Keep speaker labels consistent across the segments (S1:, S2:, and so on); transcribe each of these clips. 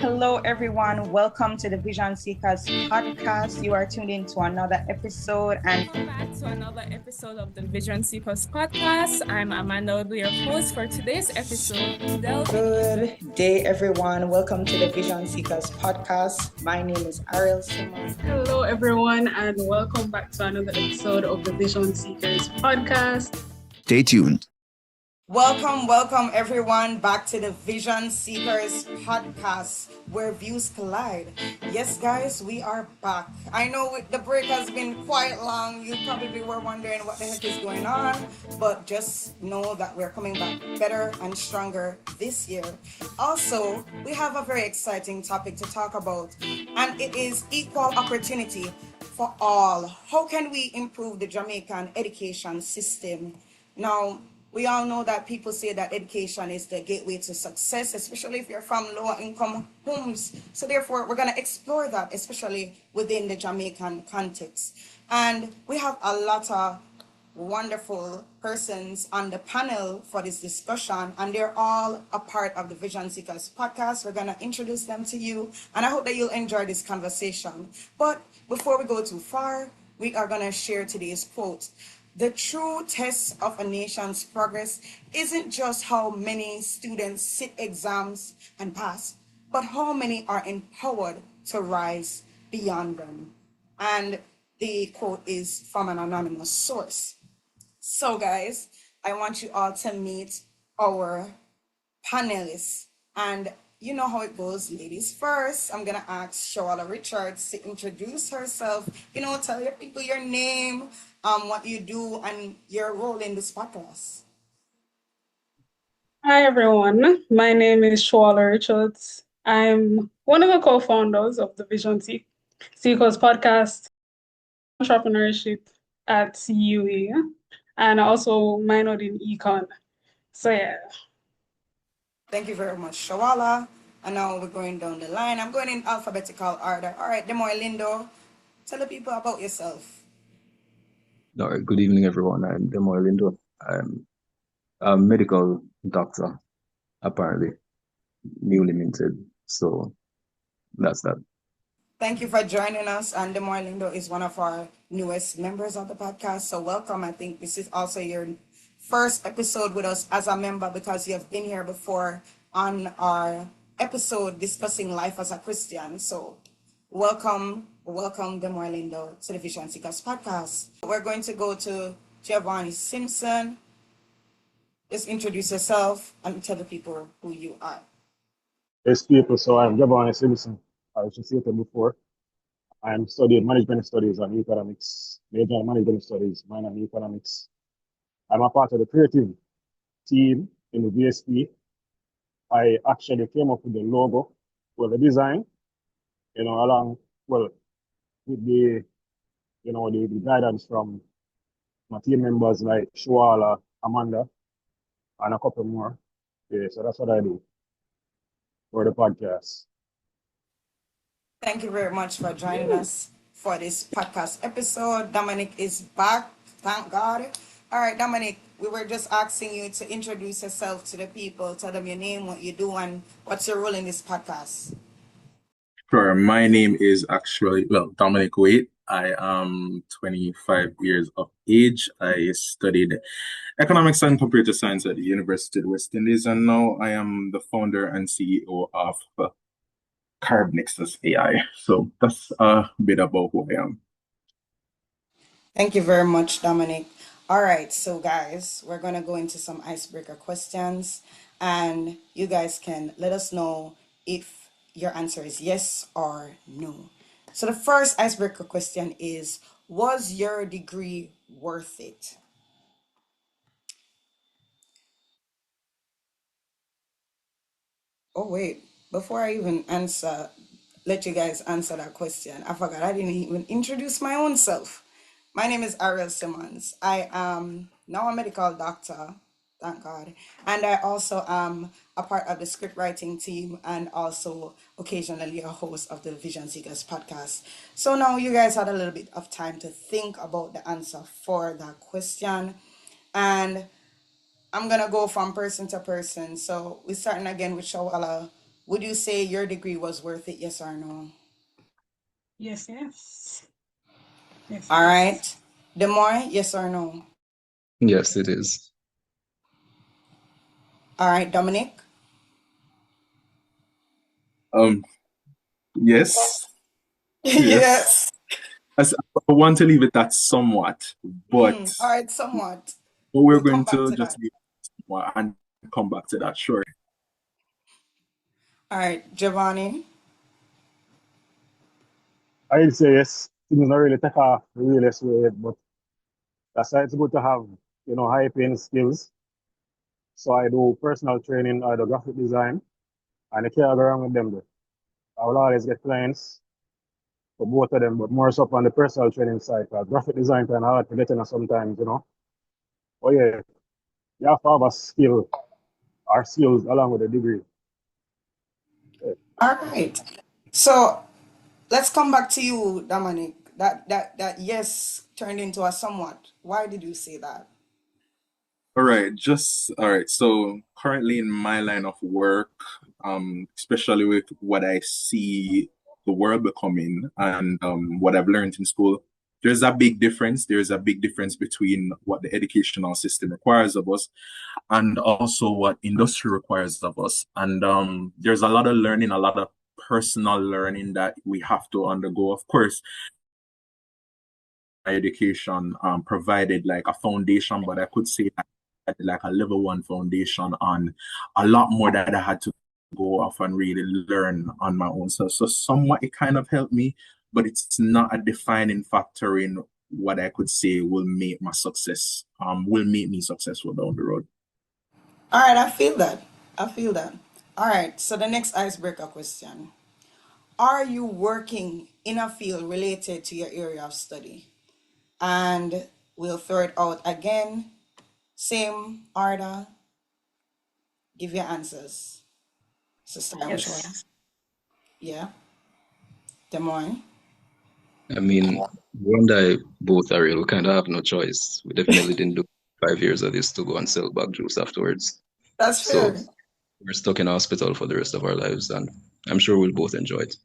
S1: Hello, everyone. Welcome to the Vision Seekers podcast. You are tuned in to another episode, and
S2: welcome back to another episode of the Vision Seekers podcast. I'm Amanda, will be your host for today's episode.
S1: Good day, everyone. Welcome to the Vision Seekers podcast. My name is Ariel.
S3: Hello, everyone, and welcome back to another episode of the Vision Seekers podcast.
S4: Stay tuned.
S1: Welcome, everyone, back to the Vision Seekers podcast, where views collide. Yes, guys, we are back. I know the break has been quite long. You probably were wondering what the heck is going on, but just know that we're coming back better and stronger this year. Also, we have a very exciting topic to talk about, and it is equal opportunity for all. How can we improve the Jamaican education system? Now, we all know that people say that education is the gateway to success, especially if you're from lower income homes. So therefore, we're going to explore that, especially within the Jamaican context. And we have a lot of wonderful persons on the panel for this discussion, and they're all a part of the Vision Seekers podcast. We're going to introduce them to you, and I hope that you'll enjoy this conversation. But before we go too far, we are going to share today's quote. The true test of a nation's progress isn't just how many students sit exams and pass, but how many are empowered to rise beyond them. And the quote is from an anonymous source. So guys, I want you all to meet our panelists. And you know how it goes, ladies first. I'm gonna ask Shawala Richards to introduce herself. Tell your people your name, what you do, and your role in this podcast.
S3: Hi, everyone. My name is Shawala Richards. I'm one of the co-founders of the Vision Seekers podcast, entrepreneurship at CUE, and also minored in econ. So, yeah.
S1: Thank you very much, Shawala. And now we're going down the line. I'm going in alphabetical order. All right, Demoy Lindo, tell the people about yourself.
S5: All right, good evening, everyone. I'm Demoy Lindo. I'm a medical doctor, apparently, newly minted. So that's that.
S1: Thank you for joining us. And Demoy Lindo is one of our newest members of the podcast. So welcome. I think this is also your first episode with us as a member, because you have been here before on our episode discussing life as a Christian. So welcome, Demoy Lindo, to the Vision Seekers podcast. We're going to go to Giovanni Simpson. Just introduce yourself and tell the people who you are.
S6: Yes, people. So I'm Giovanni Simpson. I was just stated before. I'm studying management studies and economics, major in management studies, minor in economics. I'm a part of the creative team in the VSP. I actually came up with the logo, the design, along, with the guidance from my team members like Shuala, Amanda, and a couple more. Yeah, so that's what I do for the podcast.
S1: Thank you very much for joining us for this podcast episode. Dominic is back, thank God. All right, Dominic, we were just asking you to introduce yourself to the people, tell them your name, what you do, and what's your role in this podcast.
S7: Sure. My name is Dominic Waite. I am 25 years of age. I studied economics and computer science at the University of the West Indies, and now I am the founder and CEO of Carbnexus AI. So that's a bit about who I am.
S1: Thank you very much, Dominic. All right, so guys, we're going to go into some icebreaker questions, and you guys can let us know if your answer is yes or no. So the first icebreaker question is, was your degree worth it? Oh, wait, before I even let you guys answer that question, I forgot I didn't even introduce my own self. My name is Ariel Simmons. I am now a medical doctor, thank God. And I also am a part of the script writing team and also occasionally a host of the Vision Seekers podcast. So now you guys had a little bit of time to think about the answer for that question. And I'm going to go from person to person. So we're starting again with Shawala. Would you say your degree was worth it? Yes or no?
S3: Yes, yes. Yes,
S1: All
S3: yes.
S1: right. Demoy, yes or no?
S5: Yes, it is.
S1: All right, Dominic.
S7: Um, yes, yes.
S1: Yes.
S7: As I want to leave it at somewhat,
S1: All
S7: but
S1: right, somewhat.
S7: we're
S1: We'll come
S7: going
S1: back
S7: to
S1: to
S7: just
S1: that.
S7: leave it somewhat and come back to that. Sure.
S1: All right, Giovanni.
S6: I'd say yes. Things don't really take off the realest way, but that's why it's good to have, high paying skills. So I do personal training, I do graphic design, and I can't go wrong with them though. I will always get clients for both of them, but more so on the personal training side, because graphic design kind of hard to get in sometimes. Oh yeah, you have to have a skill or skills along with a degree. Yeah.
S1: All right. So let's come back to you, Dominic. That yes turned into a somewhat. Why did you say that?
S7: All right. So currently in my line of work, especially with what I see the world becoming and what I've learned in school, there's a big difference. There's a big difference between what the educational system requires of us and also what industry requires of us. And there's a lot of learning, a lot of personal learning that we have to undergo. Of course, education provided like a foundation, but I could say that I had like a level one foundation on a lot more that I had to go off and really learn on my own. So somewhat it kind of helped me, but it's not a defining factor in what I could say will make my success, will make me successful down the road.
S1: All right, I feel that. I feel that. All right, so the next icebreaker question. Are you working in a field related to your area of study? And we'll throw it out again. Same order. Give your answers. So start with Shwala.
S3: Yes.
S1: Yeah. Des Moines.
S5: I mean, one day both are real. We kind of have no choice. We definitely didn't do 5 years of this to go and sell back juice afterwards.
S1: That's
S5: So
S1: fair.
S5: we're stuck in hospital for the rest of our lives, and I'm sure we'll both enjoy it.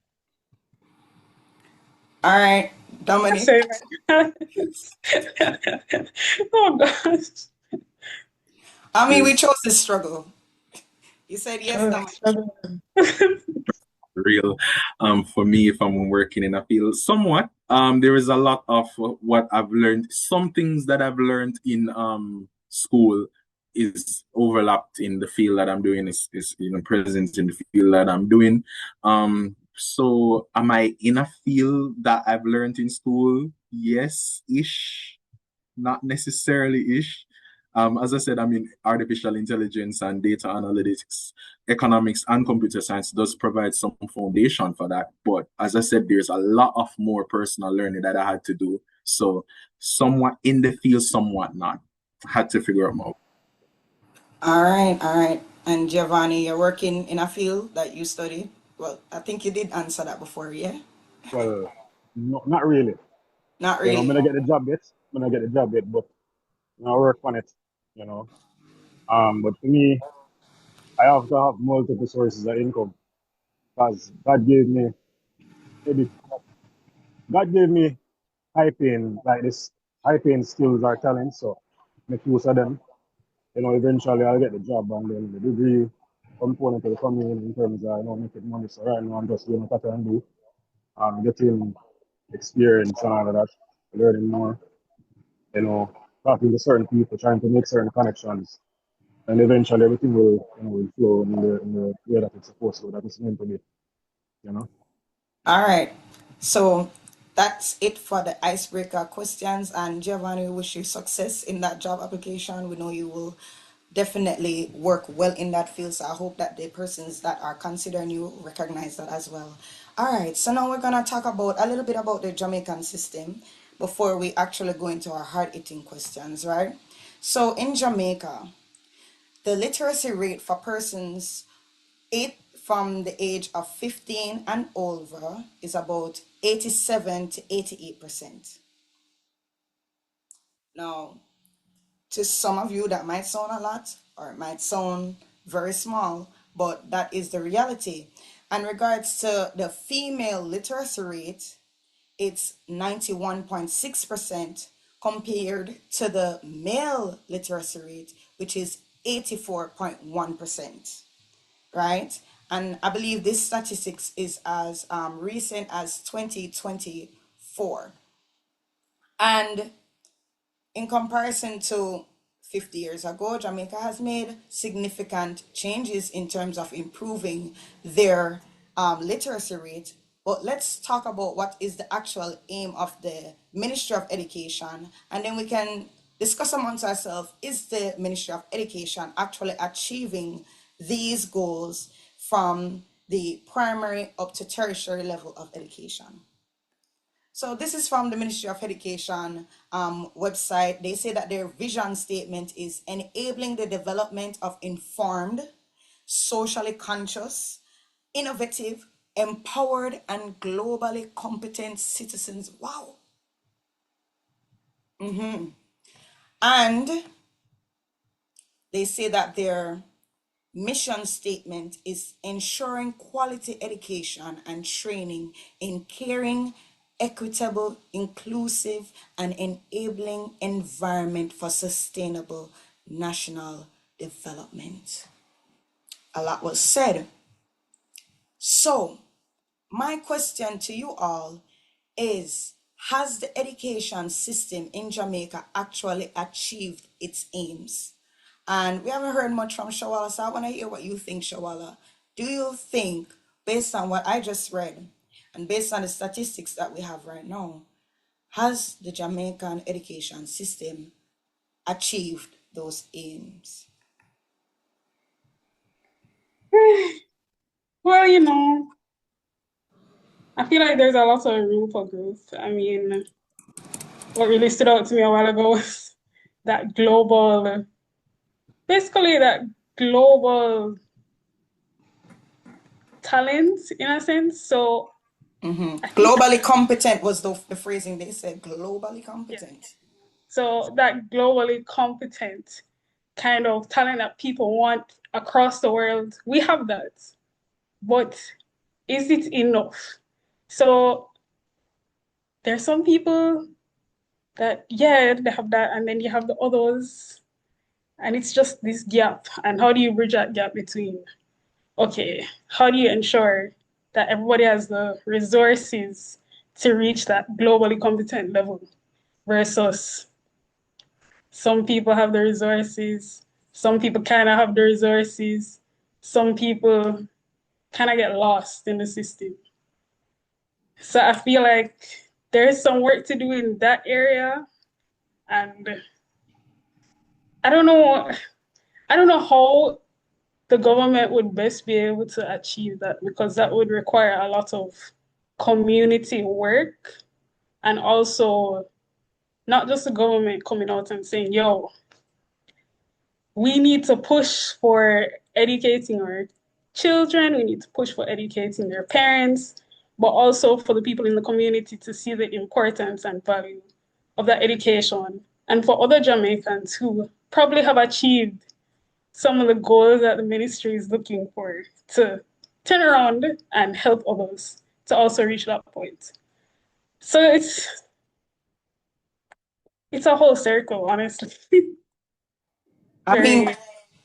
S1: All right, Dominic.
S3: Same. Oh gosh.
S1: I mean, we
S7: Is
S1: chose this struggle. You said yes, Dominic.
S3: Struggling.
S7: real for me if I'm working in a field somewhat. There is a lot of what I've learned. Some things that I've learned in school is overlapped in the field that I'm doing, is present in the field that I'm doing. So am I in a field that I've learned in school? Yes ish, not necessarily ish. As I said, I mean, artificial intelligence and data analytics, economics, and computer science does provide some foundation for that. But as I said, there's a lot of more personal learning that I had to do. So, somewhat in the field, somewhat not. Had to figure them out.
S1: All right, all right. And Giovanni, you're working in a field that you studied. Well, I think you did answer that before, yeah?
S6: Well, no, not really.
S1: Not
S6: I'm
S1: really.
S6: gonna get the job yet. I'm gonna get the job yet, but I work on it. You know. But for me, I have to have multiple sources of income because maybe God gave me high paying like this high paying skills or talents. So make use of them. Eventually I'll get the job and then the degree component will come in terms of making money. So right now I'm just doing what I can do. Getting experience and all of that, learning more, talking to certain people, trying to make certain connections. And eventually everything will flow in the way that it's supposed to, that it's meant to be, you know.
S1: All right. So that's it for the icebreaker questions. And Giovanni, we wish you success in that job application. We know you will definitely work well in that field. So I hope that the persons that are considering you recognize that as well. All right. So now we're gonna talk about a little bit about the Jamaican system before we actually go into our hard hitting questions, right? So in Jamaica, the literacy rate for persons from the age of 15 and over is about 87 to 88%. Now, to some of you, that might sound a lot or it might sound very small, but that is the reality. And regards to the female literacy rate, it's 91.6% compared to the male literacy rate, which is 84.1%, right? And I believe this statistics is as recent as 2024. And in comparison to 50 years ago, Jamaica has made significant changes in terms of improving their literacy rate. But let's talk about what is the actual aim of the Ministry of Education, and then we can discuss amongst ourselves, is the Ministry of Education actually achieving these goals from the primary up to tertiary level of education? So this is from the Ministry of Education website. They say that their vision statement is enabling the development of informed, socially conscious, innovative, empowered, and globally competent citizens. Wow. And they say that their mission statement is ensuring quality education and training in caring, equitable, inclusive, and enabling environment for sustainable national development. A lot was said. So, my question to you all is, has the education system in Jamaica actually achieved its aims? And we haven't heard much from Shawala, so I want to hear what you think, Shawala. Do you think, based on what I just read, and based on the statistics that we have right now, has the Jamaican education system achieved those aims?
S3: Well, I feel like there's a lot of room for growth. I mean, what really stood out to me a while ago was that basically that global talent in a sense. So I think
S1: Globally competent was the phrasing they said, globally
S3: yeah.
S1: competent.
S3: So that globally competent kind of talent that people want across the world, we have that. But is it enough? So there's some people that, yeah, they have that, and then you have the others, and it's just this gap. And how do you bridge that gap between, okay, how do you ensure that everybody has the resources to reach that globally competent level versus some people have the resources, some people kind of have the resources, some people kind of get lost in the system. So I feel like there's some work to do in that area, and I don't know how the government would best be able to achieve that, because that would require a lot of community work, and also not just the government coming out and saying, yo, we need to push for educating our children, we need to push for educating their parents, but also for the people in the community to see the importance and value of that education. And for other Jamaicans who probably have achieved some of the goals that the ministry is looking for, to turn around and help others to also reach that point. So it's a whole circle, honestly.
S1: I mean,
S3: Very.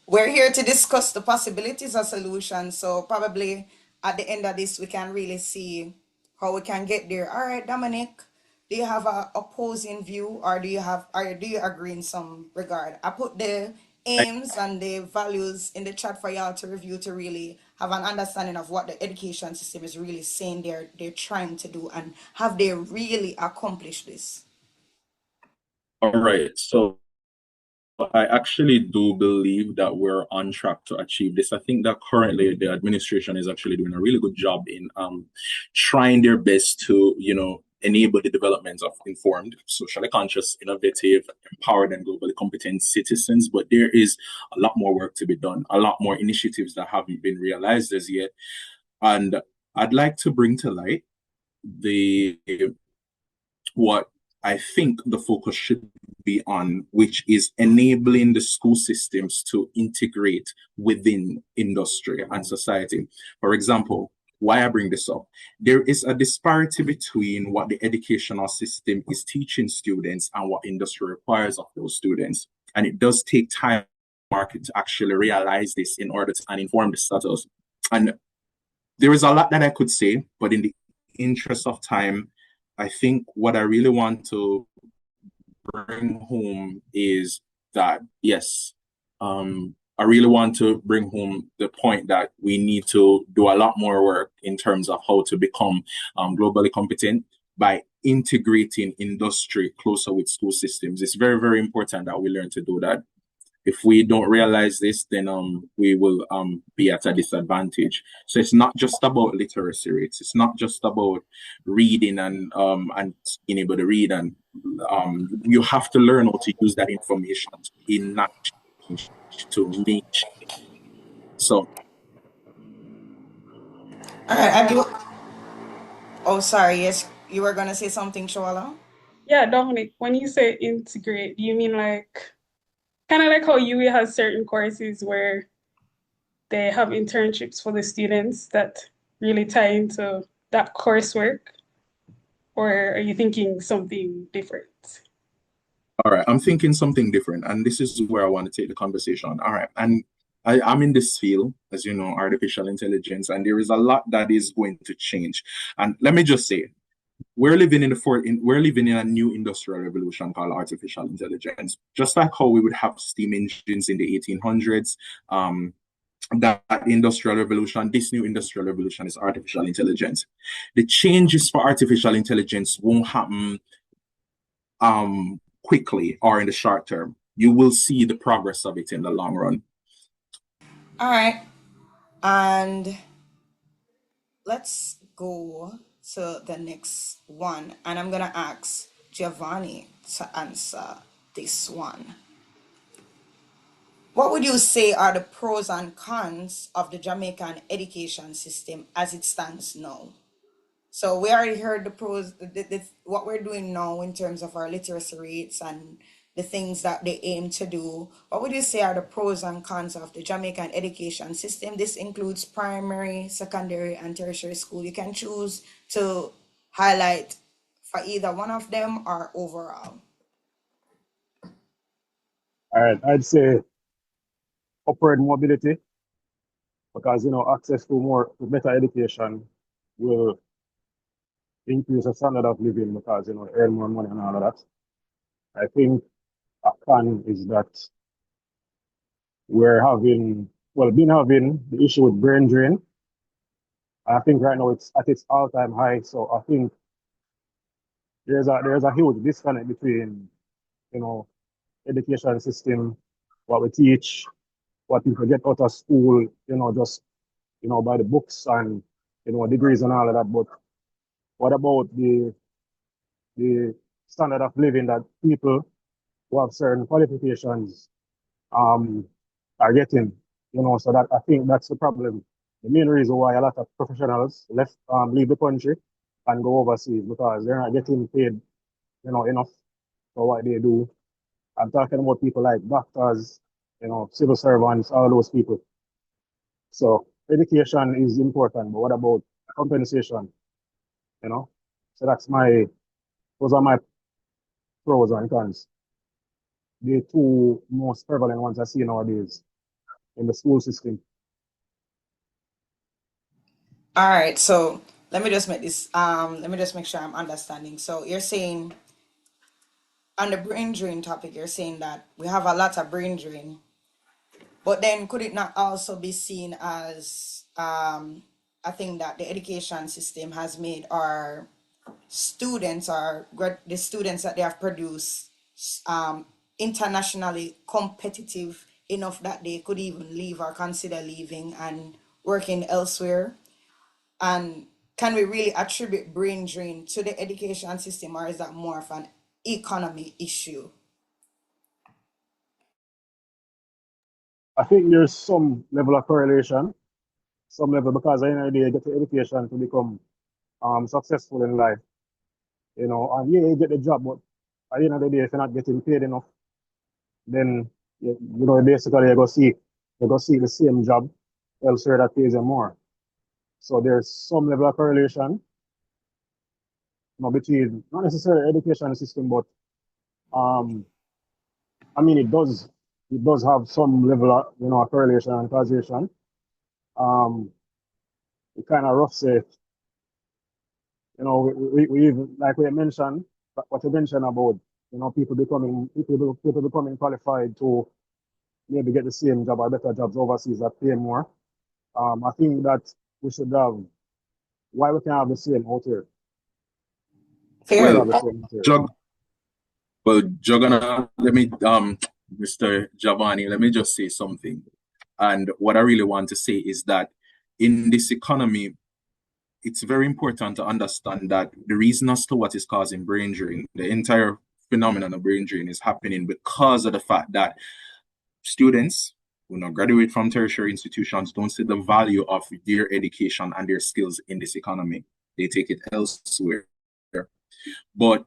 S1: we're here to discuss the possibilities of solutions. So probably at the end of this, we can really see how we can get there. All right, Dominic, do you have a opposing view, or do you agree in some regard? I put the aims and the values in the chat for y'all to review, to really have an understanding of what the education system is really saying they're trying to do, and have they really accomplished this?
S7: All right. So I actually do believe that we're on track to achieve this. I think that currently the administration is actually doing a really good job in trying their best to, enable the development of informed, socially conscious, innovative, empowered, and globally competent citizens. But there is a lot more work to be done, a lot more initiatives that haven't been realized as yet. And I'd like to bring to light what I think the focus should be on, which is enabling the school systems to integrate within industry and society. For example, why I bring this up, there is a disparity between what the educational system is teaching students and what industry requires of those students. And it does take time for the market to actually realize this in order to and inform the status. And there is a lot that I could say, but in the interest of time, I think what I really want to bring home is that, yes, I really want to bring home the point that we need to do a lot more work in terms of how to become globally competent by integrating industry closer with school systems. It's very, very important that we learn to do that. If we don't realize this, then we will be at a disadvantage. So it's not just about literacy rates. It's not just about reading and being able to read, and you have to learn how to use that information to enact change, to make change. So
S1: All right, I do. Oh, sorry. Yes, you were gonna say something, Shoala.
S3: Yeah, Dominic, when you say integrate, do you mean like kind of like how UWI has certain courses where they have internships for the students that really tie into that coursework? Or are you thinking something different?
S7: all right, I'm thinking something different, and this is where I want to take the conversation. All right, and I'm in this field, as you know, artificial intelligence, and there is a lot that is going to change. And let me just say, we're living in a new industrial revolution called artificial intelligence. Just like how we would have steam engines in the 1800s, that industrial revolution, this new industrial revolution is artificial intelligence. The changes for artificial intelligence won't happen quickly or in the short term. You will see the progress of it in the long run.
S1: All right, and let's go to the next one, and I'm gonna ask Giovanni to answer this one. What would you say are the pros and cons of the Jamaican education system as it stands now? So we already heard the pros, what we're doing now in terms of our literacy rates and the things that they aim to do. What would you say are the pros and cons of the Jamaican education system? This includes primary, secondary, and tertiary school. You can choose to highlight for either one of them or overall.
S6: All right, I'd say upward mobility because access to better education will increase the standard of living because earn more money and all of that. I think a con is that been having the issue with brain drain. I think right now it's at its all-time high. So I think there's a huge disconnect between you know education system, what we teach, what people get out of school, just by the books and degrees and all of that. But what about the standard of living that people who have certain qualifications um are getting? So that I think that's the problem. The main reason why a lot of professionals leave the country and go overseas because they're not getting paid, enough for what they do. I'm talking about people like doctors, civil servants, all those people. So education is important, but what about compensation? You know, so those are my pros and cons. The two most prevalent ones I see nowadays in the school system.
S1: All right, so let me just make sure I'm understanding. So you're saying on the brain drain topic, you're saying that we have a lot of brain drain, but then could it not also be seen as a thing that the education system has made our students or the students that they have produced internationally competitive enough that they could even leave or consider leaving and working elsewhere? And can we really attribute brain drain to the education system, or is that more of an economy issue?
S6: I think there's some level of correlation, some level because at the end of the day, you get the education to become successful in life, and yeah, you get the job, but at the end of the day, if you're not getting paid enough, then basically you go see the same job elsewhere that pays you more. So there's some level of correlation, between not necessarily education system, but um, I mean it does have some level of correlation and causation. Um, it kind of rough say, we even like we mentioned what you mentioned about people becoming qualified to maybe get the same job or better jobs overseas that pay more. I think that we should have why we can have the same out here. Why we
S1: Fair.
S6: have the same out here.
S7: Jug, Juggernaut, Mr. Giovanni, let me just say something. And what I really want to say is that in this economy, it's very important to understand that the reason as to what is causing brain drain, the entire phenomenon of brain drain is happening because of the fact that students who not graduate from tertiary institutions don't see the value of their education and their skills in this economy. They take it elsewhere. But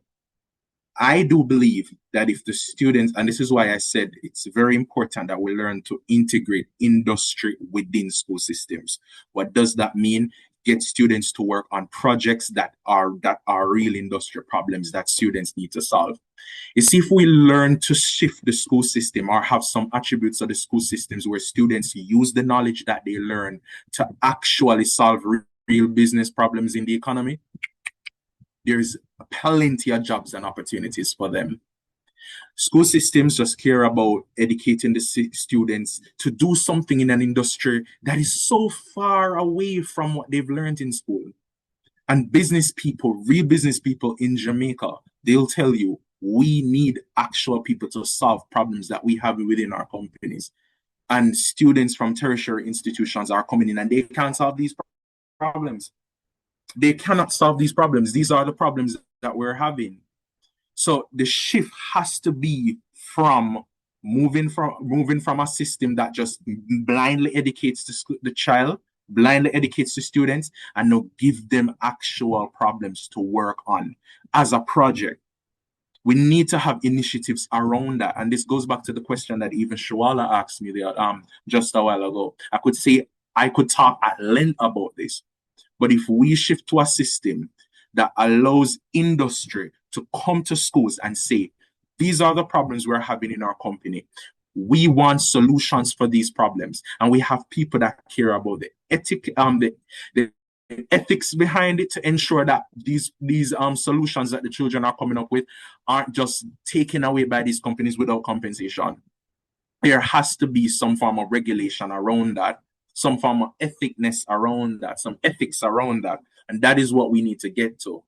S7: I do believe that if the students, and this is why I said it's very important that we learn to integrate industry within school systems. What does that mean? Get students to work on projects that are real industry problems that students need to solve. You see, if we learn to shift the school system or have some attributes of the school systems where students use the knowledge that they learn to actually solve real business problems in the economy, there's plenty of jobs and opportunities for them. School systems just care about educating the students to do something in an industry that is so far away from what they've learned in school. And business people, real business people in Jamaica, they'll tell you, we need actual people to solve problems that we have within our companies. And students from tertiary institutions are coming in and they can't solve these problems. They cannot solve these problems. These are the problems that we're having. So the shift has to be from moving from a system that just blindly educates the child, blindly educates the students, and now give them actual problems to work on as a project. We need to have initiatives around that. And this goes back to the question that even Shawala asked me there, just a while ago. I could talk at length about this. But if we shift to a system that allows industry to come to schools and say, these are the problems we're having in our company. We want solutions for these problems. And we have people that care about the ethics behind it to ensure that these solutions that the children are coming up with aren't just taken away by these companies without compensation. There has to be some form of regulation around that, some form of ethicness around that, some ethics around that. And that is what we need to get to.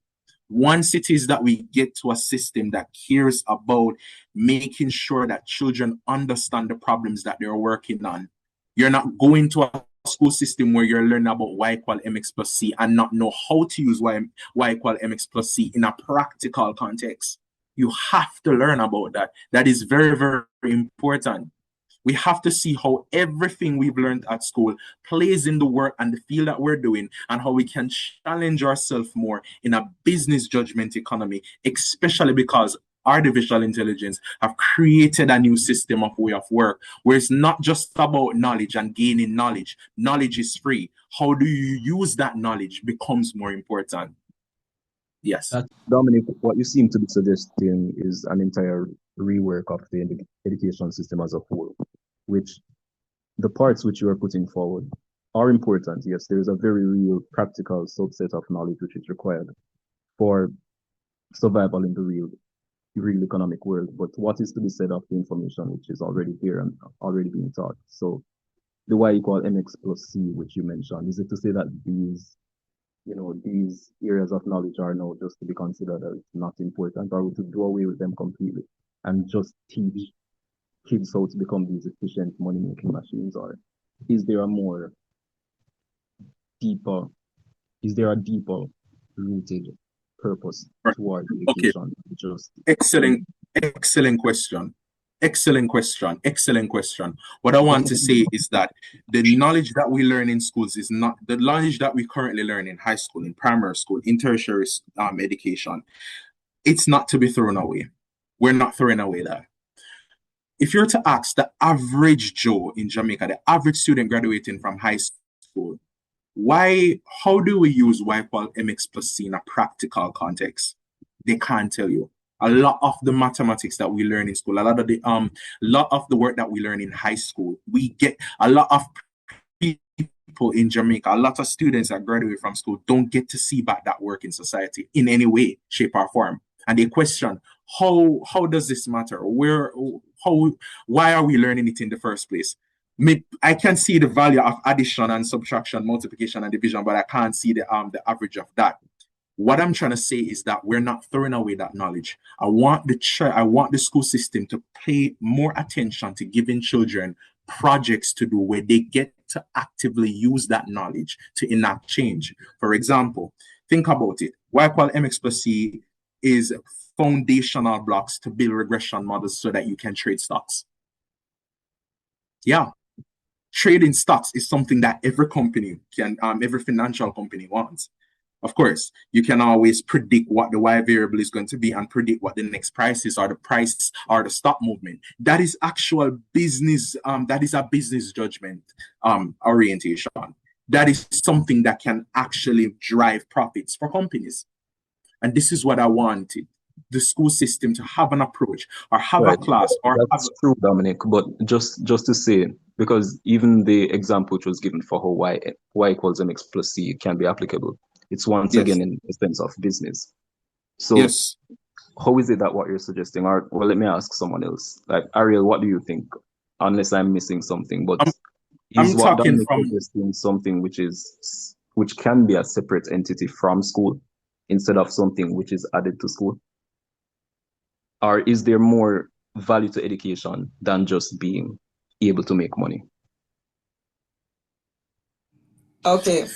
S7: Once it is that we get to a system that cares about making sure that children understand the problems that they're working on, you're not going to a school system where you're learning about Y equal MX plus C and not know how to use Y equal MX plus C in a practical context. You have to learn about that. That is very, very important. We have to see how everything we've learned at school plays in the work and the field that we're doing, and how we can challenge ourselves more in a business judgment economy, especially because artificial intelligence have created a new system of way of work where it's not just about knowledge and gaining knowledge. Knowledge is free. How do you use that knowledge becomes more important. Yes.
S5: Dominic, what you seem to be suggesting is an entire rework of the education system as a whole, which the parts which you are putting forward are important. Yes, there is a very real practical subset of knowledge which is required for survival in the real economic world. But what is to be said of the information which is already here and already being taught? So the Y equal MX plus C, which you mentioned, is it to say that these areas of knowledge are now just to be considered as not important, or to do away with them completely and just teach kids how to become these efficient money-making machines? Or is there a deeper rooted purpose toward education?
S7: Okay. Excellent question. Excellent question. What I want to say is that the knowledge that we learn in schools is not the knowledge that we currently learn in high school, in primary school, in tertiary education. It's not to be thrown away. We're not throwing away that. If you're to ask the average Joe in Jamaica, the average student graduating from high school, how do we use Y equal MX plus C in a practical context? They can't tell you. A lot of the mathematics that we learn in school, lot of the work that we learn in high school, we get a lot of people in Jamaica, a lot of students that graduate from school don't get to see back that work in society in any way, shape, or form. And they question, how does this matter? Why are we learning it in the first place? I can see the value of addition and subtraction, multiplication and division, but I can't see the average of that. What I'm trying to say is that we're not throwing away that knowledge. I want the school system to pay more attention to giving children projects to do where they get to actively use that knowledge to enact change. For example, think about it. Y equal MX plus C is foundational blocks to build regression models so that you can trade stocks. Yeah. Trading stocks is something that every financial company wants. Of course, you can always predict what the Y variable is going to be and predict what the next price is or the price or the stock movement. That is actual business. That is a business judgment orientation. That is something that can actually drive profits for companies. And this is what I wanted the school system to have an approach or have a class or
S5: that's true, Dominic. But just to say, because even the example which was given for how y equals mx plus c can be applicable, it's once again in the sense of business. So how is it that what you're suggesting, or well, let me ask someone else. Like Ariel, what do you think? Unless I'm missing something, but is what Dominic suggesting something which can be a separate entity from school instead of something which is added to school? Or is there more value to education than just being able to make money?
S1: Okay.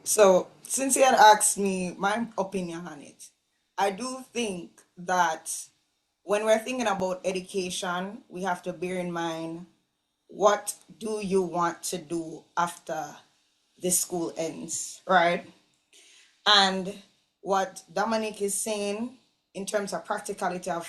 S1: So, since you had asked me my opinion on it, I do think that when we're thinking about education, we have to bear in mind what do you want to do after the school ends, right? And what Dominic is saying in terms of practicality of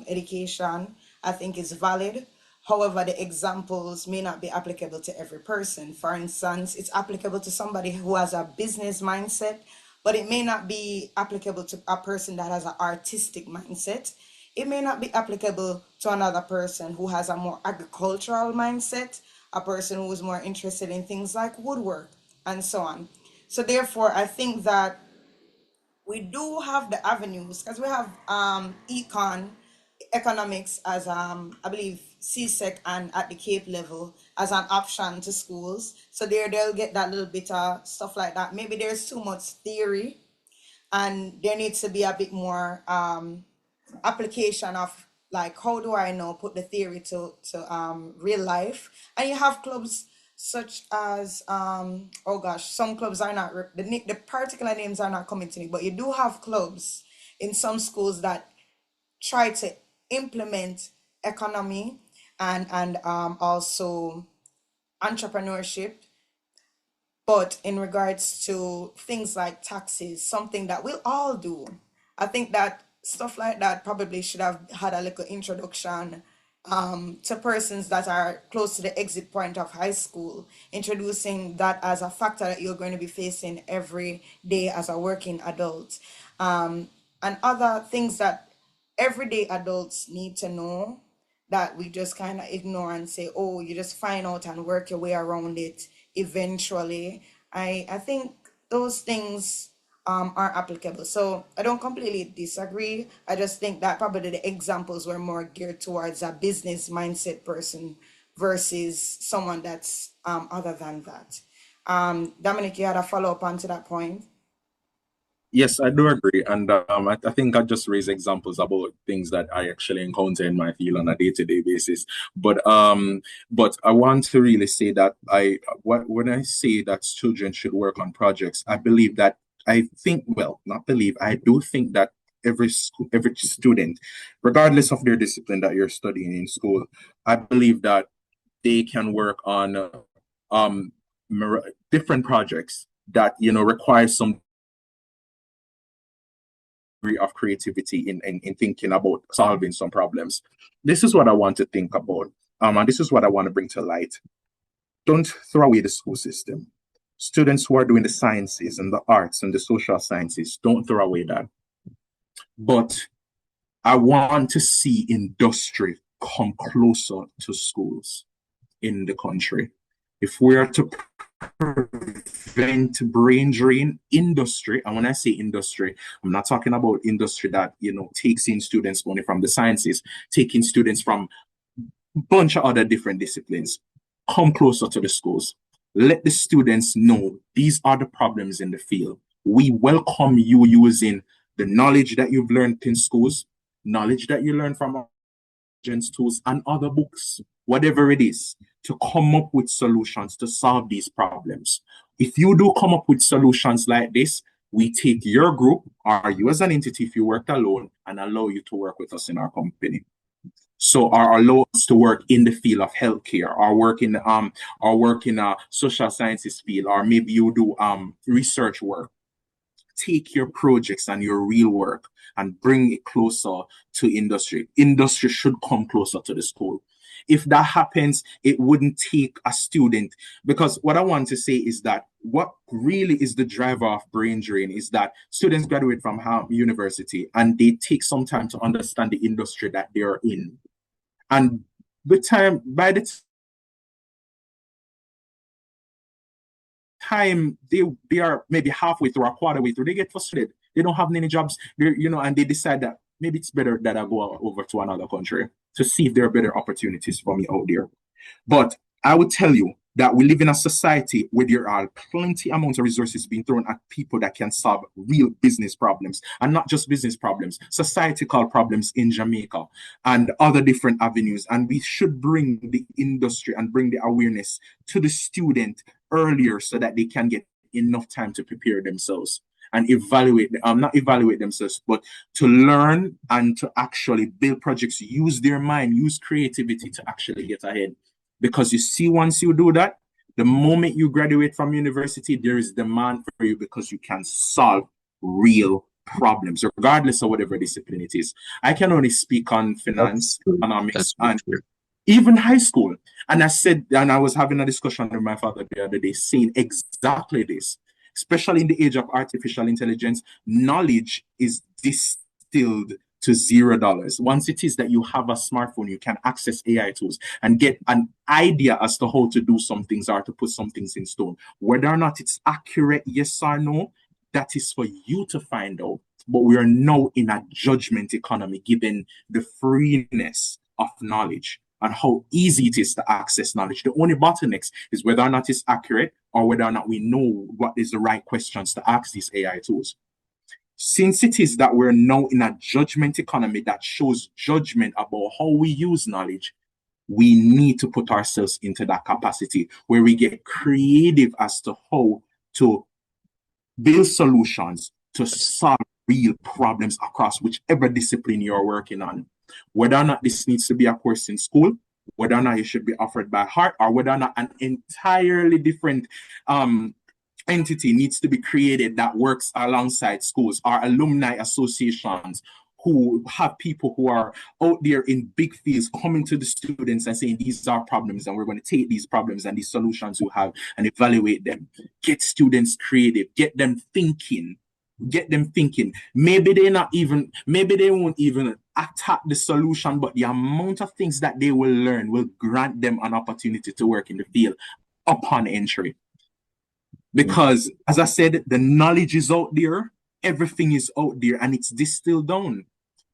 S1: education, I think is valid. However, the examples may not be applicable to every person. For instance, it's applicable to somebody who has a business mindset, but it may not be applicable to a person that has an artistic mindset. It may not be applicable to another person who has a more agricultural mindset, a person who is more interested in things like woodwork and so on. So therefore, I think that we do have the avenues because we have economics as I believe CSEC and at the Cape level as an option to schools. So there they'll get that little bit of stuff like that. Maybe there's too much theory and there needs to be a bit more application of like how do I know put the theory to real life. And you have clubs such as oh gosh, some clubs are not the particular names are not coming to me, but you do have clubs in some schools that try to implement economy and also entrepreneurship, but in regards to things like taxes, something that we'll all do. I think that stuff like that probably should have had a little introduction to persons that are close to the exit point of high school, introducing that as a factor that you're going to be facing every day as a working adult, and other things that everyday adults need to know that we just kind of ignore and say, oh, you just find out and work your way around it eventually. I think those things are applicable. So I don't completely disagree. I just think that probably the examples were more geared towards a business mindset person versus someone that's other than that. Dominic, you had a follow up onto that point?
S7: Yes, I do agree. And I think I just raised examples about things that I actually encounter in my field on a day-to-day basis. But I want to really say that when I say that children should work on projects, I believe that I do think that every student, regardless of their discipline that you're studying in school, I believe that they can work on different projects that require some of creativity in thinking about solving some problems. This is what I want to think about. And this is what I want to bring to light. Don't throw away the school system. Students who are doing the sciences and the arts and the social sciences, don't throw away that. But I want to see industry come closer to schools in the country. If we are to prevent brain drain, industry, and when I say industry, I'm not talking about industry that, takes in students only from the sciences, taking students from a bunch of other different disciplines. Come closer to the schools. Let the students know these are the problems in the field. We welcome you using the knowledge that you've learned in schools, knowledge that you learn from tools and other books, whatever it is, to come up with solutions to solve these problems. If you do come up with solutions like this, we take your group or you as an entity, if you work alone, and allow you to work with us in our company. So, or allow us to work in the field of healthcare, or work in a social sciences field, or maybe you do research work. Take your projects and your real work and bring it closer to industry. Industry should come closer to the school. If that happens, it wouldn't take a student, because what I want to say is that what really is the driver of brain drain is that students graduate from university and they take some time to understand the industry that they are in. And by the time they are maybe halfway through or quarter way through, they get frustrated. They don't have any jobs, and they decide that maybe it's better that I go over to another country to see if there are better opportunities for me out there. But I would tell you that we live in a society where there are plenty amounts of resources being thrown at people that can solve real business problems, and not just business problems, societal problems in Jamaica and other different avenues. And we should bring the industry and bring the awareness to the student earlier so that they can get enough time to prepare themselves and not evaluate themselves, but to learn and to actually build projects, use their mind, use creativity to actually get ahead. Because you see, once you do that, the moment you graduate from university, there is demand for you because you can solve real problems, regardless of whatever discipline it is. I can only speak on finance, economics, and even high school. And I was having a discussion with my father the other day saying exactly this. Especially in the age of artificial intelligence, knowledge is distilled to $0. Once it is that you have a smartphone, you can access AI tools and get an idea as to how to do some things or to put some things in stone. Whether or not it's accurate, yes or no, that is for you to find out. But we are now in a judgment economy, given the freeness of knowledge and how easy it is to access knowledge. The only bottlenecks is whether or not it's accurate or whether or not we know what is the right questions to ask these AI tools. Since it is that we're now in a judgment economy that shows judgment about how we use knowledge, we need to put ourselves into that capacity where we get creative as to how to build solutions to solve real problems across whichever discipline you're working on. Whether or not this needs to be a course in school, whether or not it should be offered by heart, or whether or not an entirely different entity needs to be created that works alongside schools, or alumni associations who have people who are out there in big fields coming to the students and saying these are problems and we're going to take these problems and these solutions you have and evaluate them. Get students creative, get them thinking. Maybe they won't even attack the solution, but the amount of things that they will learn will grant them an opportunity to work in the field upon entry. Because, as I said, the knowledge is out there, everything is out there, and it's distilled down.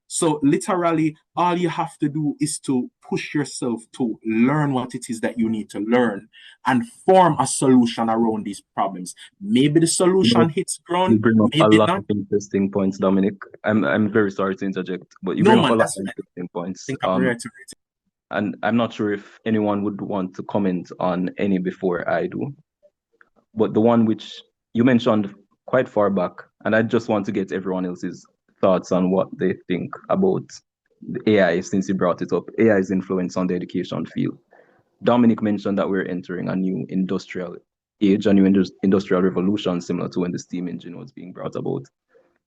S7: So literally, all you have to do is to push yourself to learn what it is that you need to learn and form a solution around these problems. Maybe the solution hits ground,
S5: You bring up a
S7: maybe
S5: lot
S7: not.
S5: of interesting points, Dominic. I'm very sorry to interject, but you
S7: No,
S5: bring up
S7: man,
S5: a lot
S7: that's
S5: of
S7: fine.
S5: interesting points.
S7: I think I'm ready to read it.
S5: And I'm not sure if anyone would want to comment on any before I do. But the one which you mentioned quite far back, and I just want to get everyone else's thoughts on what they think about the AI since you brought it up. AI's influence on the education field. Dominic mentioned that we're entering a new industrial age, a new industrial revolution, similar to when the steam engine was being brought about.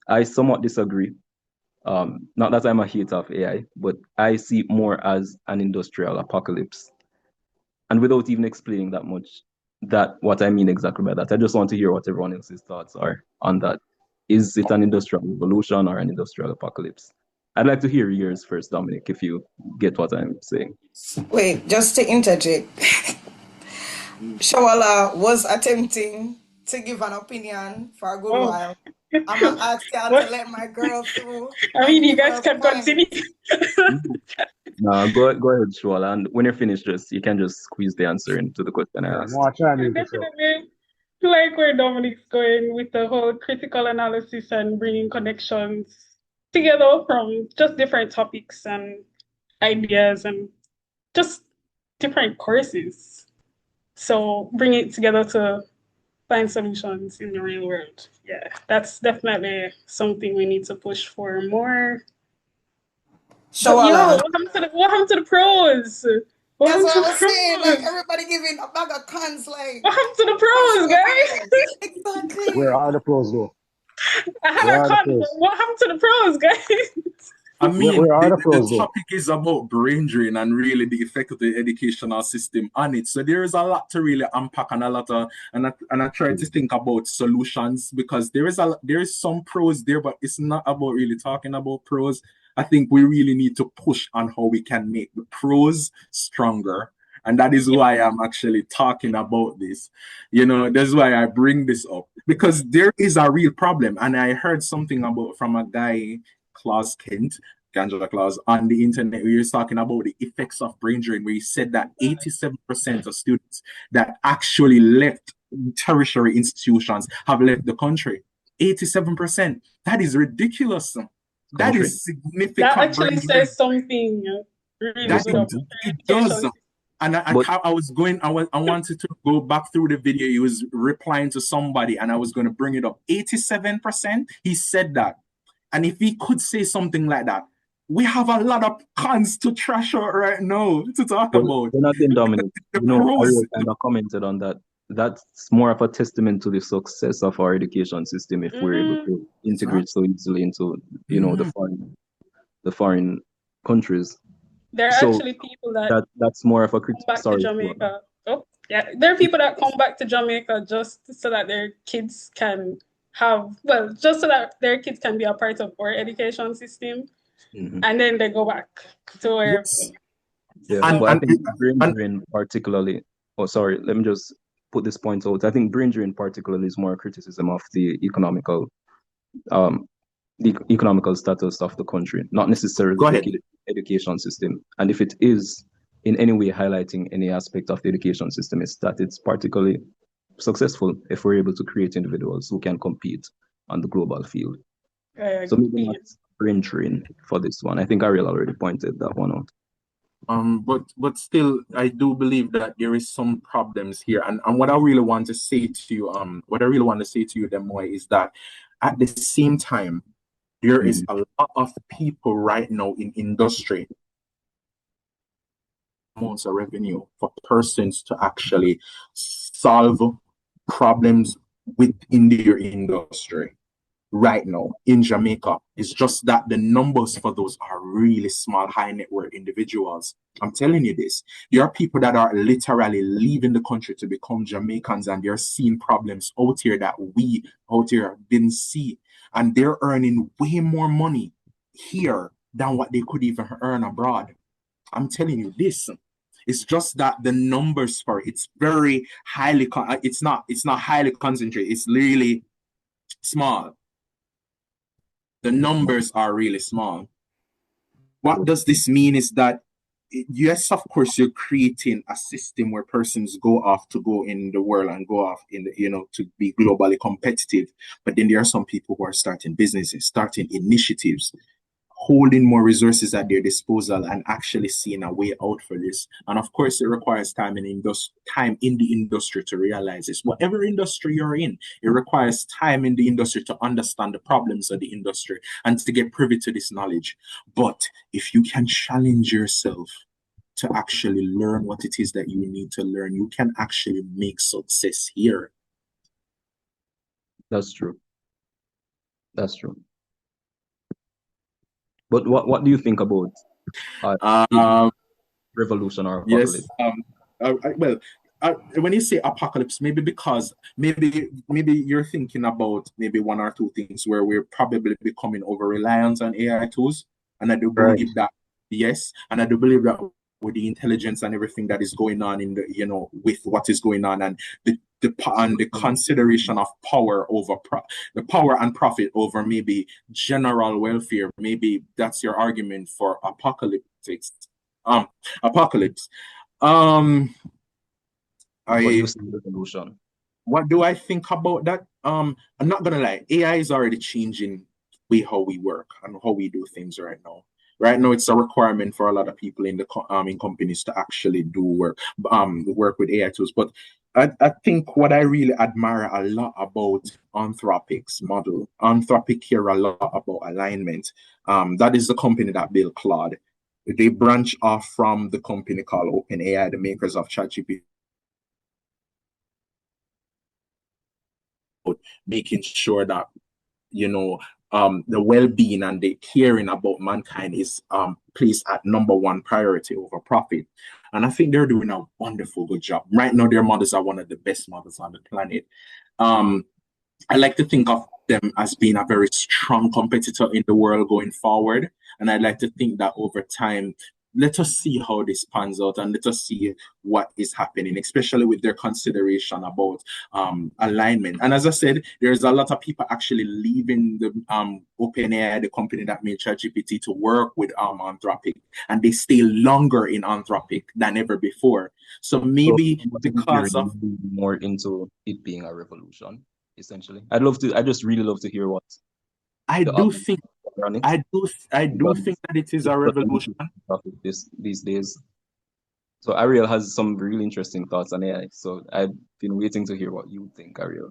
S5: I somewhat disagree. Not that I'm a hater of AI, but I see it more as an industrial apocalypse. And without even explaining that much, that what I mean exactly by that, I just want to hear what everyone else's thoughts are on that. Is it an industrial revolution or an industrial apocalypse? I'd like to hear yours first, Dominic, if you get what I'm saying.
S1: Wait, just to interject, Shawala was attempting to give an opinion for a good
S3: Oh,
S1: while. I'm gonna ask y'all to
S3: well,
S1: let my girl through
S3: I
S1: and
S3: mean, you
S1: give
S3: guys
S1: her
S3: can continue.
S1: points.
S5: Go ahead, Shuala, and when you're finished, just you can just squeeze the answer into the question I
S6: Yeah,
S5: asked.
S6: more chime
S3: I
S6: in for sure.
S3: definitely like where Dominic's going with the whole critical analysis and bringing connections together from just different topics and ideas and just different courses. So bring it together to find solutions in the real world. Yeah, that's definitely something we need to push for more. But yo,
S1: Shawala.
S3: what happened to the pros? What
S1: That's
S3: happened to
S1: what I
S3: the
S1: was saying. Like
S3: pros?
S1: everybody giving a bag of cons, like
S3: What happened to the
S1: push
S3: pros,
S1: the
S3: guys?
S1: pros.
S6: Where
S1: Exactly.
S6: are the pros though?
S3: I had
S6: Where
S3: a
S6: are the
S3: con, but
S6: pros?
S3: what happened to the pros, guys?
S7: I
S6: Where
S7: mean,
S6: are the
S7: the
S6: pros though?
S7: topic is about brain drain and really the effect of the educational system on it. So there is a lot to really unpack and a lot of, and I try to think about solutions because there is some pros there, but it's not about really talking about pros. I think we really need to push on how we can make the pros stronger. And that is
S3: Yeah.
S7: why I'm actually talking about this. That's why I bring this up because there is a real problem. And I heard something about from a guy, Klaus Kent, Ganja Claus, on the internet where he was talking about the effects of brain drain, where he said that 87% of students that actually left tertiary institutions have left the country. 87%. That is ridiculous. That
S5: Country?
S7: is
S3: That
S7: significant
S3: actually
S7: brain drain.
S3: says something really
S7: That
S5: Just
S3: good about
S5: country?
S3: the
S7: it
S3: education
S7: does.
S3: system.
S7: And
S5: But
S7: I was going, I wanted to go back through the video. He was replying to somebody, and I was going to bring it up. 87%. He said that. And if he could say something like that, we have a lot of cons to trash out right now to talk
S5: well,
S7: about.
S5: we're not in Dominic.
S7: The
S5: Ariel
S7: pros.
S5: kind of commented on that. That's more of a testament to the success of our education system if we're able
S3: Mm-hmm.
S5: to integrate so easily into,
S7: Mhm.
S5: the foreign countries.
S3: There are
S5: So
S3: actually people that
S5: that's more of a
S3: come back to
S5: sorry, Shuala.
S3: Jamaica. Oh, yeah. There are people that come back to Jamaica just so that their kids can just so that their kids can be a part of our education system.
S5: Mhm.
S3: And then they go back to where.
S7: Yes.
S5: Yeah,
S7: And,
S3: So,
S5: but I
S7: and,
S5: think brain
S7: and
S5: drain particularly, oh, sorry, let me just put this point out. I think brain drain particularly is more a criticism of um, the economical status of the country, not necessarily
S7: go
S5: the
S7: ahead.
S5: education system. And if it is in any way highlighting any aspect of the education system, it's that it's particularly successful if we're able to create individuals who can compete on the global field.
S3: uh,
S5: So maybe
S3: yeah.
S5: not brain drain for this one. I think Ariel already pointed that one out.
S7: But still, I do believe that there is some problems here. And what I really want to say to you, Demoy, is that at the same time, there is
S5: Mhm.
S7: a lot of people right now in industry amounts of revenue for persons to actually solve problems within their industry right now in Jamaica. It's just that the numbers for those are really small, high net worth individuals. I'm telling you this. There are people that are literally leaving the country to become Jamaicans, and they're seeing problems out here that we out here didn't see. And they're earning way more money here than what they could even earn abroad. I'm telling you this. It's just that the numbers for it, it's very highly, it's not highly concentrated. It's really small. The numbers are really small. What does this mean is that, yes, of course, you're creating a system where persons go off to go in the world and go off in the, to be globally competitive. But then there are some people who are starting businesses, starting initiatives, holding more resources at their disposal and actually seeing a way out for this. And of course, it requires time in the industry to realize this. Whatever industry you're in, it requires time in the industry to understand the problems of the industry and to get privy to this knowledge. But if you can challenge yourself to actually learn what it is that you need to learn, you can actually make success here.
S5: That's true. That's true. But what do you think about it being
S7: Um,
S5: revolution or
S7: yes.
S5: apocalypse?
S7: Well, when you say apocalypse, maybe because maybe you're thinking about maybe one or two things where we're probably becoming over reliant on AI tools, and I do
S5: Right.
S7: believe that yes, and I do believe that with the intelligence and everything that is going on in the with what is going on and the consideration of power over the power and profit over maybe general welfare, maybe that's your argument for um apocalypse. um
S5: But you
S7: I
S5: see revolution.
S7: What do I think about that? I'm not gonna lie, AI is already changing way how we work and how we do things right now. Right now, it's a requirement for a lot of people in the in companies to actually do work with AI tools. But I think what I really admire a lot about Anthropic's model, Anthropic care a lot about alignment. That is the company that built Claude. They branch off from the company called OpenAI, the makers of ChatGPT, making sure that you know the well-being and the caring about mankind is placed at number one priority over profit. And I think they're doing a wonderful good job right now. Their models are one of the best models on the planet. um I like to think of them as being a very strong competitor in the world going forward. And I'd like to think that over time, let us see how this pans out and let us see what is happening, especially with their consideration about alignment. And as I said, there's a lot of people actually leaving the OpenAI, the company that made ChatGPT, to work with Anthropic, and they stay longer in Anthropic than ever before. So
S5: So
S7: maybe
S5: from what I'm hearing,
S7: because of
S5: you're really more into it being a revolution, essentially. I just really love to hear what
S7: I
S5: the
S7: do
S5: other
S7: think
S5: on it,
S7: I do
S5: because
S7: think that it is
S5: it's
S7: a
S5: such an
S7: revolution.
S5: interesting topic these days. So Ariel has some really interesting thoughts on AI. So I've been waiting to hear what you think, Ariel.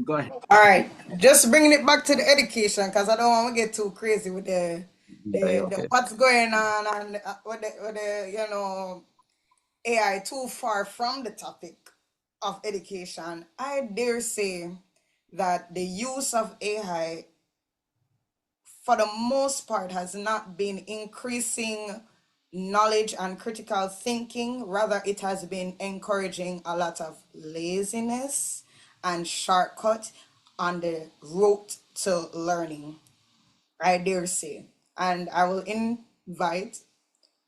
S7: Go ahead.
S1: All right, just bringing it back to the education because I don't want to get too crazy with
S5: Yeah,
S1: the
S5: okay.
S1: what's going on and with the AI too far from the topic of education. I dare say that the use of AI for the most part has not been increasing knowledge and critical thinking. Rather, it has been encouraging a lot of laziness and shortcut on the route to learning, I dare say. And I will invite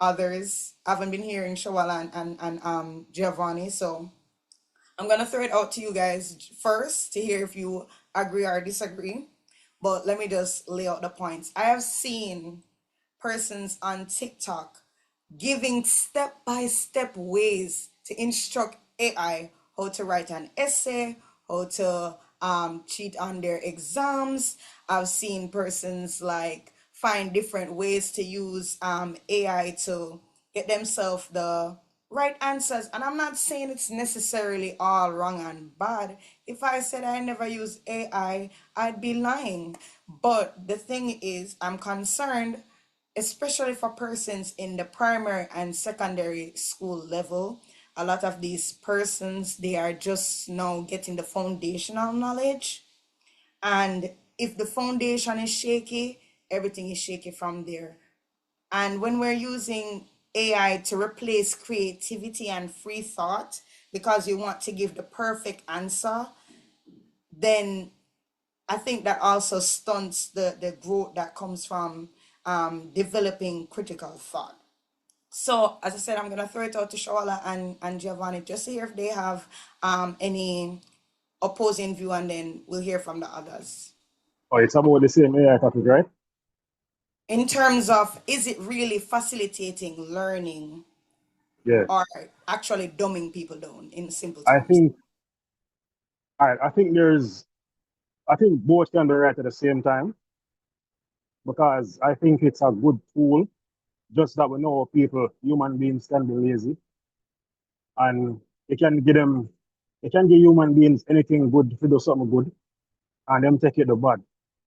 S1: others. I haven't been hearing Shawala and Giovanni, so I'm gonna throw it out to you guys first to hear if you agree or disagree. But let me just lay out the points. I have seen persons on TikTok giving step by step ways to instruct AI how to write an essay, how to cheat on their exams. I've seen persons like find different ways to use AI to get themselves the right answers. And I'm not saying it's necessarily all wrong and bad. If I said I never use AI, I'd be lying. But the thing is, I'm concerned, especially for persons in the primary and secondary school level. A lot of these persons, they are just now getting the foundational knowledge, and if the foundation is shaky, everything is shaky from there. And when we're using AI to replace creativity and free thought because you want to give the perfect answer, then I think that also stunts the growth that comes from developing critical thought. So, as I said, I'm gonna throw it out to Shawala and Giovanni just to hear if they have any opposing view, and then we'll hear from the others.
S6: Oh, it's about the same AI topic, right?
S1: In terms of, is it really facilitating learning
S6: Yeah.
S1: or actually dumbing people down in simple
S6: I
S1: terms?
S6: think I think I think both can be right at the same time, because I think it's a good tool. Just that we know people, human beings can be lazy, and it can give them, it can give human beings anything good to do something good, and them take it the bad.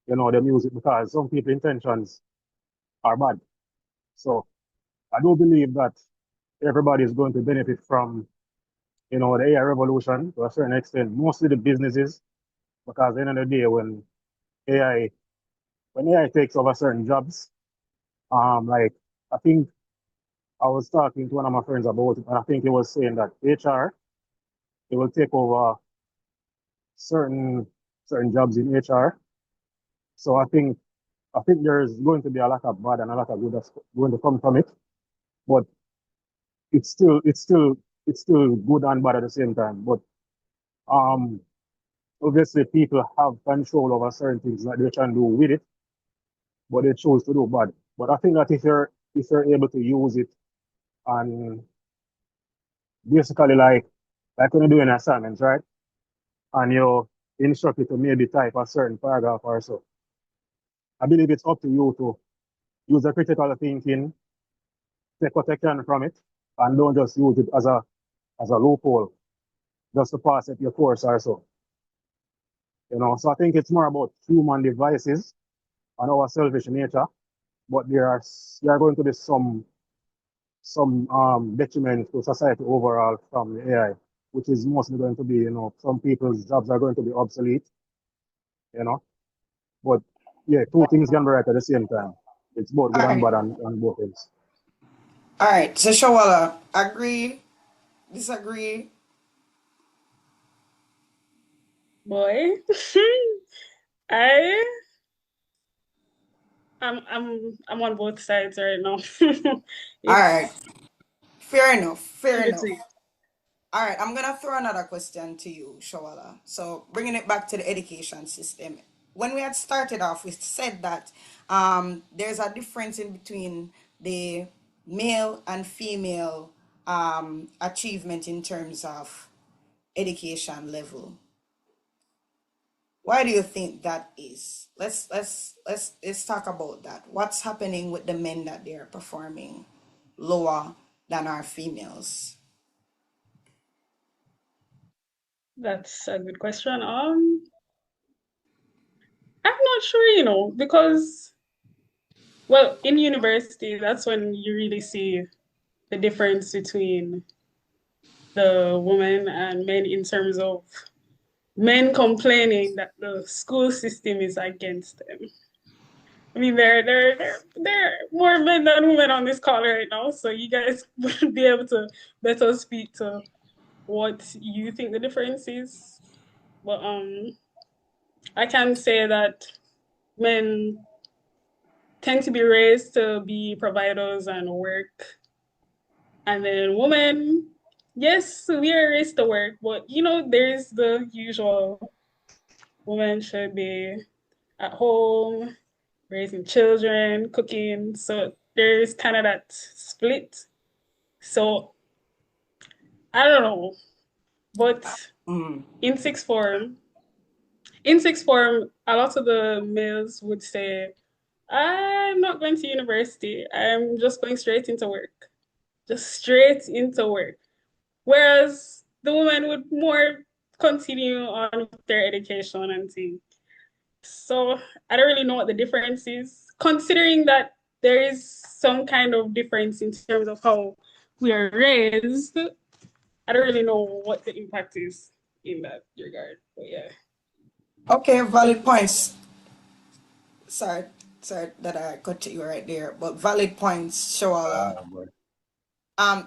S6: Them use it because some people intentions are bad. So I do believe that everybody is going to benefit from, the AI revolution to a certain extent, mostly the businesses, because at the end of the day, AI when AI takes over certain jobs, Like I think I was talking to one of my friends about it, and I think he was saying that HR it will take over certain certain jobs in HR. So I think there's going to be a lot of bad and a lot of good that's going to come from it. But it's still good and bad at the same time. But um obviously people have control over certain things that they can do with it, but they choose to do bad. But I think that if you're able to use it and basically like when you're doing assignments, right? And you instruct it to maybe type a certain paragraph or so. I believe it's up to you to use a critical thinking, take what you can from it, and don't just use it as a loophole just to pass it your course or so. So I think it's more about human devices and our selfish nature, but there are going to be some detriment to society overall from the AI, which is mostly going to be, some people's jobs are going to be obsolete, you know. But yeah, two things can be right at the same time. It's both
S1: All
S6: good and
S1: right.
S6: bad on both ends.
S1: All right. So Shawala, agree, disagree?
S3: Boy, I I'm on both sides right now.
S1: All right.
S3: It's
S1: Fair enough. Fair
S3: in
S1: enough.
S3: between.
S1: All right, I'm gonna throw another question to you, Shawala. So bringing it back to the education system. When we had started off, we said that there's a difference in between the male and female achievement in terms of education level. Why do you think that is? Let's talk about that. What's happening with the men that they're performing lower than our females?
S3: That's a good question. I'm not sure, because well, in university, that's when you really see the difference between the women and men in terms of men complaining that the school system is against them. I mean, there are more men than women on this call right now, so you guys would be able to better speak to what you think the difference is. But I can say that men tend to be raised to be providers and work, and then women, yes, we are raised to work, but there's the usual women should be at home, raising children, cooking. So there's kind of that split. So I don't know, but
S1: Mm.
S3: in sixth form, in sixth form, a lot of the males would say, "I'm not going to university. I'm just going straight into work, just straight into work." Whereas the women would more continue on with their education and things. So I don't really know what the difference is, considering that there is some kind of difference in terms of how we are raised. I don't really know what the impact is in that regard. But yeah.
S1: Okay, valid points. Sorry, sorry that I cut you right there, but valid points, Shawala.
S5: But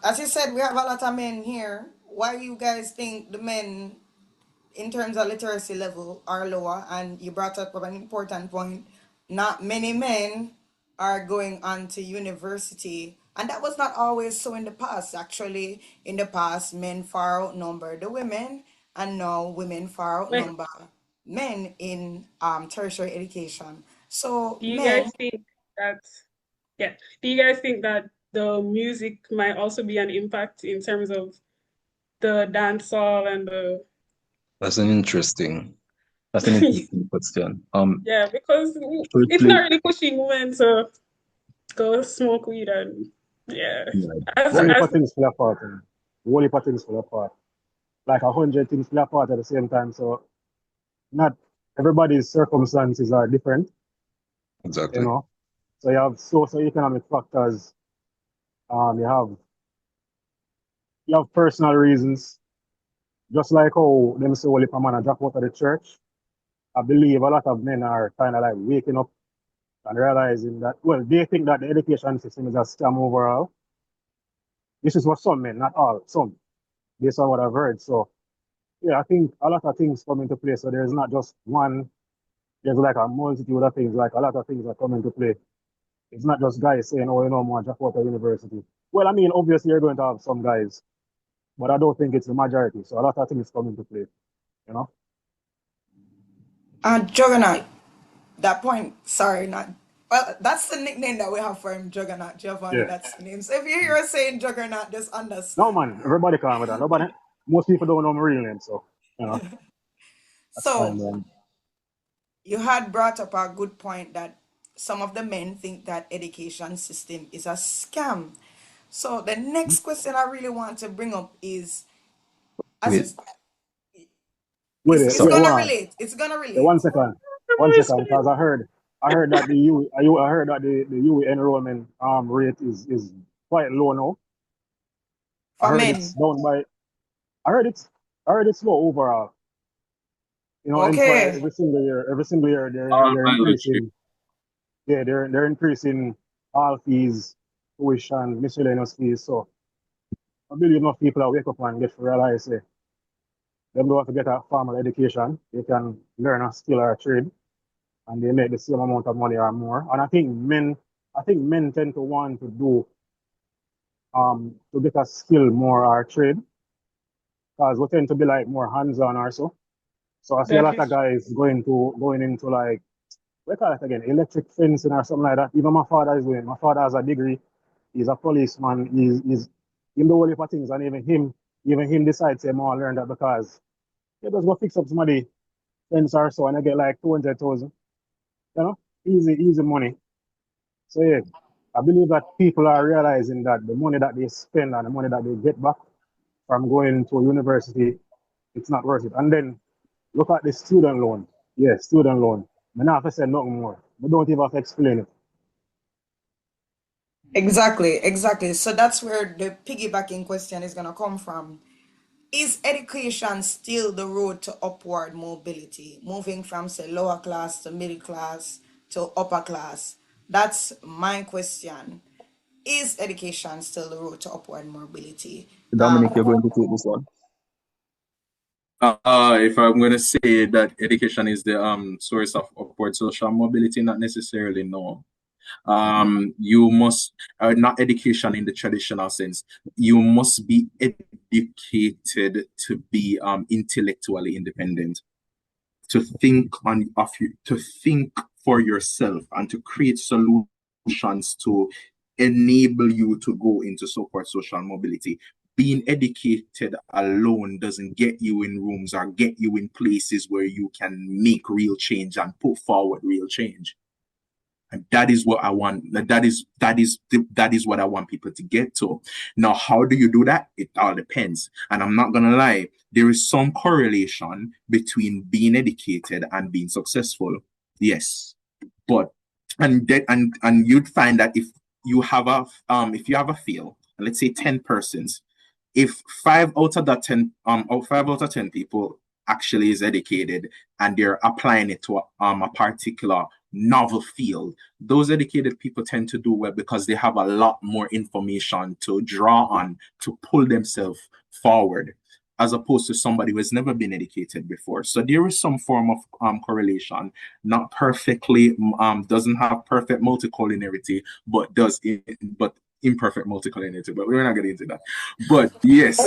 S1: As you said, we have a lot of men here. Why do you guys think the men, in terms of literacy level, are lower? And you brought up an important point. Not many men are going on to university, and that was not always so in the past. Actually, in the past, men far outnumber the women, and now women far
S3: Wait,
S1: outnumber men in tertiary education. So
S3: do you
S1: men,
S3: guys think that, yeah, do you guys think that the music might also be an impact in terms of the dancehall and the,
S5: that's an interesting that's an interesting question.
S3: yeah, because it's
S5: Firstly,
S3: not really pushing women to go smoke weed and, yeah,
S5: yeah,
S3: as,
S6: Whole
S5: right.
S6: heap
S3: as
S6: of things fall apart. Whole heap of things fall apart. Like 100 things fall apart at the same time. So not everybody's circumstances are different, you
S5: Exactly.
S6: know. So you have socio-economic factors. You have personal reasons. Just like how them say, well, if a man a drop out of the church, I believe a lot of men are kind of like waking up and realizing that, well, they think that the education system is a scam overall. This is what some men, not all, some, based on what I've heard. So, yeah, I think a lot of things come into play. So there's not just one, there's like a multitude of things, like a lot of things that come into play. It's not just guys saying, oh, you know, I'm going to drop out of university. Well, I mean, obviously you're going to have some guys, but I don't think it's the majority. So a lot of things come into play, you know?
S1: Juggernaut, that point, sorry, not. Well, that's the nickname that we have for him, Juggernaut, Giovanni.
S6: Yeah.
S1: That's the name. So if you hear us saying Juggernaut, just
S6: No,
S1: understand.
S6: man, everybody calm with that. Nobody, most people don't know my real name. So, you know, that's fine,
S1: So
S6: man.
S1: you had brought up a good point that some of the men think that education system is a scam. So the next question I really want to bring up is, as
S5: Wait,
S1: it's,
S6: Wait,
S1: it's
S5: sorry.
S6: hold
S1: gonna
S6: on.
S1: relate. It's gonna
S6: Yeah,
S1: relate.
S6: one second, because I heard that the U, I heard that the UE enrollment rate is quite low now. I
S1: For
S6: heard it's
S1: men.
S6: down by, I heard it's, I heard it's low overall. You know, and for
S1: Okay.
S6: every single year,
S7: All
S6: they're
S7: biology.
S6: increasing. Yeah, they're increasing all fees, tuition, miscellaneous fees. So I believe enough people will wake up and get to realize them don't have to get a formal education. They can learn a skill or a trade, and they make the same amount of money or more. And I think men tend to want to do to get a skill more or trade because we tend to be like more hands-on or so. So I see a lot of
S3: Definitely.
S6: guys going into like we call it again, electric fencing or something like that. Even my father is doing. My father has a degree. He's a policeman. He's in the whole heap of things, and even him decides to more learn that because he just go fix up somebody fence or so, and I get like 200,000. You know, easy money. So yeah, I believe that people are realizing that the money that they spend and the money that they get back from going to university, it's not worth it. And then look at the student loan. Yeah, student loan. I don't have to say nothing more. We don't even have to explain it.
S1: Exactly, exactly. So that's where the piggybacking question is gonna come from. Is education still the road to upward mobility, moving from say lower class to middle class to upper class? That's my question. Is education still the road to upward mobility?
S5: Dominic, you're going to take this one.
S7: If I'm going to say that education is the source of upward social mobility, not necessarily, no. You must not education in the traditional sense. You must be educated to be intellectually independent, to think on of you, to think for yourself, and to create solutions to enable you to go into so-called social mobility. Being educated alone doesn't get you in rooms or get you in places where you can make real change and put forward real change. And that is what I want. That is what I want people to get to. Now, how do you do that? It all depends. And I'm not gonna lie, there is some correlation between being educated and being successful. Yes. But and you'd find that if you have a field, and let's say 10 persons, if five out of 10 people actually is educated and they're applying it to a particular novel field, those educated people tend to do well because they have a lot more information to draw on to pull themselves forward, as opposed to somebody who has never been educated before. So there is some form of correlation, not perfectly, doesn't have perfect multicollinearity, but imperfect multicollinearity. But we're not getting into that. But yes,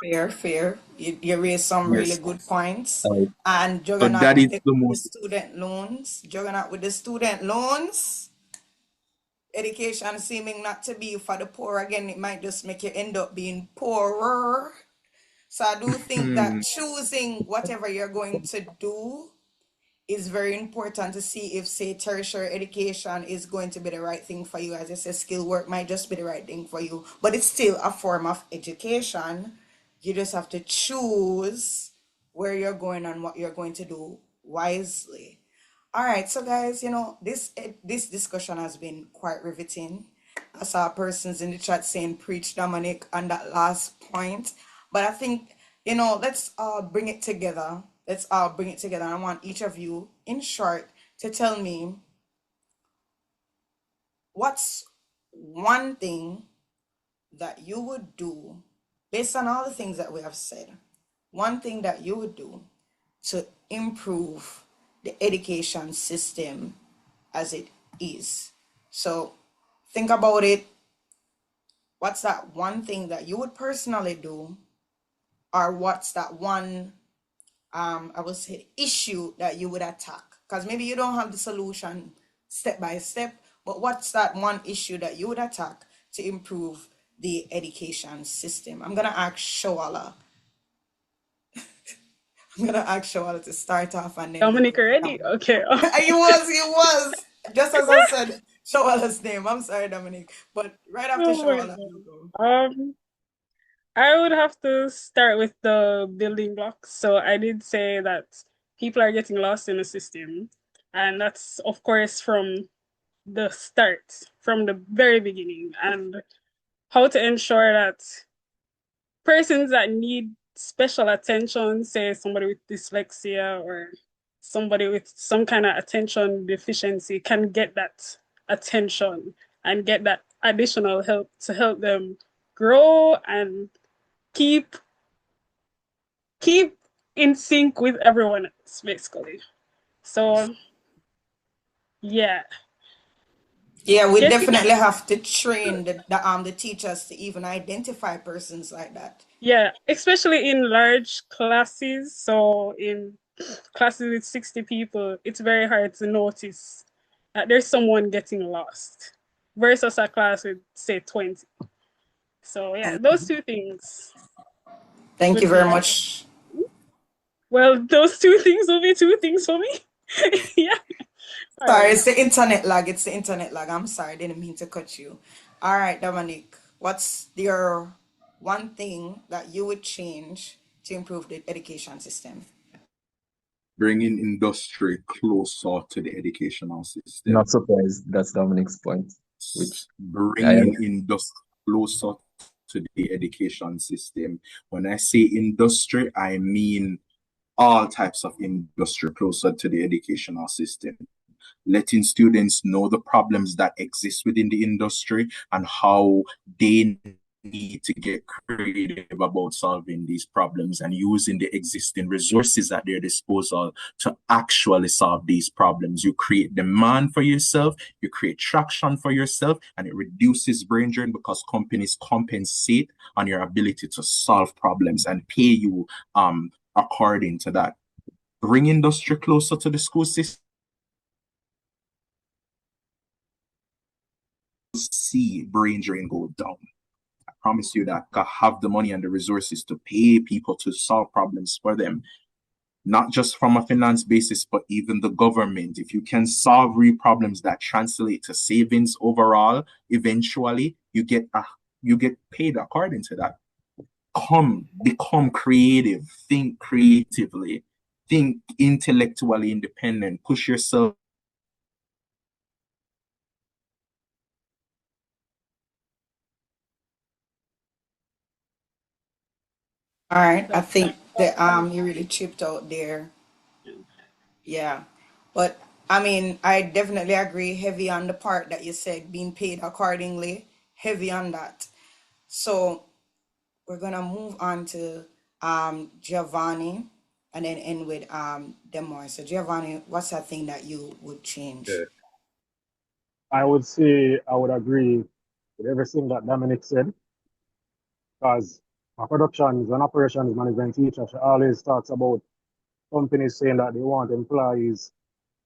S1: Fair, fair. You raised some really
S7: yes.
S1: good points.
S5: Uh,
S1: And
S7: So
S1: Juggernaut
S7: that
S1: with
S7: is
S1: the,
S7: the
S1: with the
S7: most.
S1: student loans, Juggernaut with the student loans, education seeming not to be for the poor again, it might just make you end up being poorer. So I do think that
S7: Hmm.
S1: choosing whatever you're going to do is very important to see if, say, tertiary education is going to be the right thing for you. As I say, skill work might just be the right thing for you, but it's still a form of education. You just have to choose where you're going and what you're going to do wisely. All right, so guys, this discussion has been quite riveting. I saw persons in the chat saying preach Dominic on that last point, but I think let's all bring it together. Let's all bring it together. I want each of you, in short, to tell me what's one thing that you would do based on all the things that we have said? One thing that you would do to improve the education system as it is. So think about it. What's that one thing that you would personally do, or what's that one I would say issue that you would attack? Because maybe you don't have the solution step by step, but what's that one issue that you would attack to improve the education system? I'm gonna ask Shawala. I'm gonna ask Shawala to start off, and then we
S3: Dominic
S1: go to
S3: already?
S1: Dominic.
S3: Okay.
S1: He was. Just as I said Shawala's name. I'm sorry, Dominic. But right after
S3: Oh my
S1: Shawala, you go.
S3: God. I would have to start with the building blocks. So I did say that people are getting lost in the system. And that's, of course, from the start, from the very beginning, and how to ensure that persons that need special attention, say somebody with dyslexia or somebody with some kind of attention deficiency, can get that attention and get that additional help to help them grow and keep keep in sync with everyone else, basically. So yeah,
S1: Yeah, we
S3: getting
S1: definitely have to train the teachers to even identify persons like that.
S3: yeah, especially in large classes. So in classes with 60 people, it's very hard to notice that there's someone getting lost versus a class with say 20. So yeah, those two things
S1: Thank you
S3: would
S1: very
S3: be
S1: much.
S3: well, those two things will be two things for me. Yeah. All
S1: Sorry,
S3: right.
S1: it's the internet lag. It's the internet lag. I'm sorry, I didn't mean to cut you. All right, Dominic, what's your one thing that you would change to improve the education system?
S7: Bringing industry closer to the educational system.
S5: Not surprised. That's Dominic's point, which I
S7: Bringing industry closer to the education system. When I say industry, I mean all types of industry closer to the educational system. Letting students know the problems that exist within the industry and how they need to get creative about solving these problems and using the existing resources at their disposal to actually solve these problems. You create demand for yourself, you create traction for yourself, and it reduces brain drain because companies compensate on your ability to solve problems and pay you according to that. Bring industry closer to the school system. See brain drain go down. I promise you that. I have the money and the resources to pay people to solve problems for them, not just from a finance basis, but even the government. If you can solve real problems that translate to savings overall, eventually you get paid according to that. Become creative, think creatively, think intellectually independent, push yourself.
S1: All right, I
S3: So,
S1: think that you really chipped out there. Yeah. But I mean, I definitely agree heavy on the part that you said being paid accordingly, heavy on that. So we're gonna move on to Giovanni and then end with Demoy. So Giovanni, what's that thing that you would change?
S6: I would say I would agree with everything that Dominic said because my productions and operations management teacher, she always talks about companies saying that they want employees,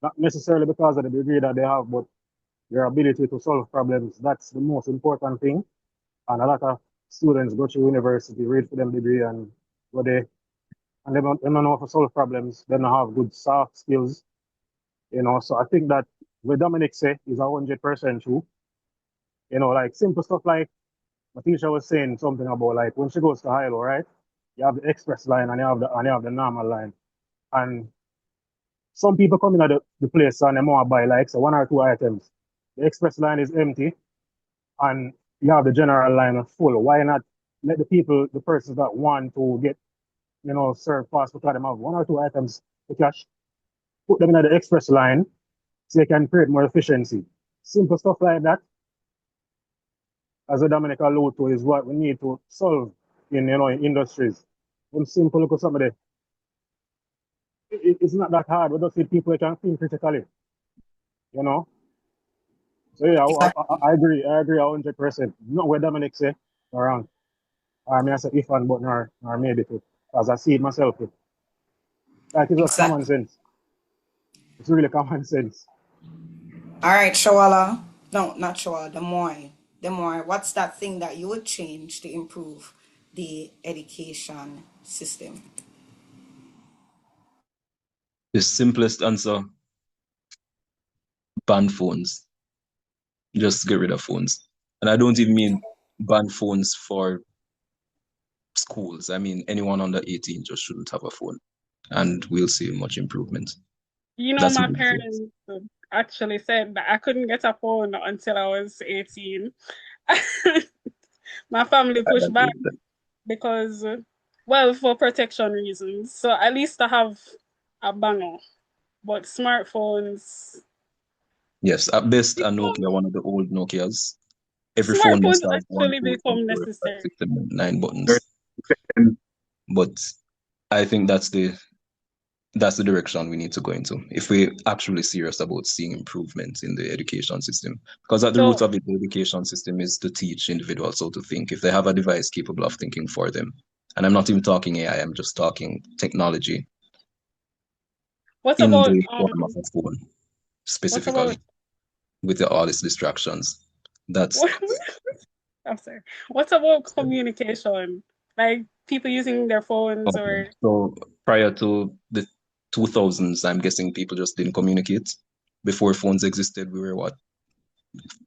S6: not necessarily because of the degree that they have, but their ability to solve problems. That's the most important thing. And a lot of students go to university, read for them degree, and go there, and they don't know how to solve problems. They don't have good soft skills, you know. So I think that what Dominic say is 100% true. You know, like simple stuff like my teacher was saying something about like when she goes to high low, right? You have the express line and you have the normal line. And some people come in at the place and they want to buy like so one or two items. The express line is empty and you have the general line full. Why not let the people, the persons that want to get, you know, served fast because they have one or two items to cash, put them in the express line so they can create more efficiency. Simple stuff like that. as a Dominic alluded to, is what we need to solve in in industries. When simple look at somebody, it's not that hard. We just need people that can think critically, you know. So yeah,
S1: Exactly.
S6: I agree. I agree 100%. Not what Dominic say around. I mean, I say if and but nor maybe too. As I see it myself too. Like it's just common
S1: Exactly.
S6: sense. It's really common sense.
S1: All right, Shawala. No, not Shawala. Demoy. Demoy. What's that thing that you would change to improve the education system?
S5: The simplest answer, ban phones. Just get rid of phones. And I don't even mean ban phones for schools. I mean anyone under 18 just shouldn't have a phone. And we'll see much improvement. That's
S3: My
S5: my thought.
S3: parents actually said that I couldn't get a phone until I was 18. My family
S5: I
S3: pushed
S5: agree
S3: back
S5: with that.
S3: because, well, for protection reasons. So at least I have a banner. But smartphones,
S5: Yes, at best, a Nokia, one of the old Nokias. Every phone
S3: smartphones
S5: must have one,
S3: actually
S5: two, three,
S3: become
S5: four, five,
S3: necessary.
S5: six, seven, 9 buttons.
S7: And
S5: But I think that's the direction we need to go into if we're actually serious about seeing improvement in the education system. Because at the root
S3: So
S5: of it, the education system is to teach individuals how to think. If they have a device capable of thinking for them, and I'm not even talking AI, I'm just talking technology
S3: what
S5: in
S3: about
S5: the form of a phone,
S3: what about
S5: specifically with all its distractions. That's
S3: what I'm sorry. What about communication? Like people using their phones
S5: okay.
S3: or
S5: So prior to the 2000s, I'm guessing people just didn't communicate. Before phones existed, we were what,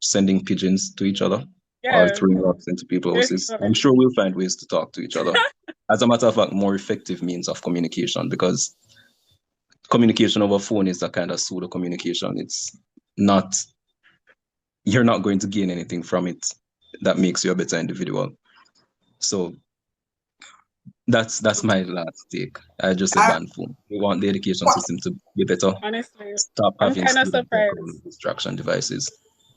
S5: sending pigeons to each other or
S3: yeah,
S5: throwing rocks into people's houses. I'm
S3: basically.
S5: sure we'll find ways to talk to each other. As a matter of fact, more effective means of communication, because communication over phone is a kind of pseudo communication. It's not, you're not going to gain anything from it that makes you a better individual. So that's my last take. I just say
S1: I,
S5: ban phone. We want the education
S1: well,
S5: system to be better.
S3: Honestly,
S5: Stop
S3: I'm
S5: having
S3: kind of
S5: students that call
S3: surprised.
S5: distraction devices.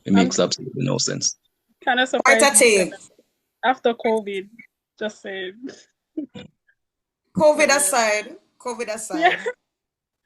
S5: It
S3: I'm
S5: makes absolutely no sense.
S3: kind of
S1: quite a
S3: surprised you said
S1: take.
S3: that after COVID. Just saying.
S1: COVID
S3: But yeah,
S1: aside, COVID
S3: yeah.
S1: aside,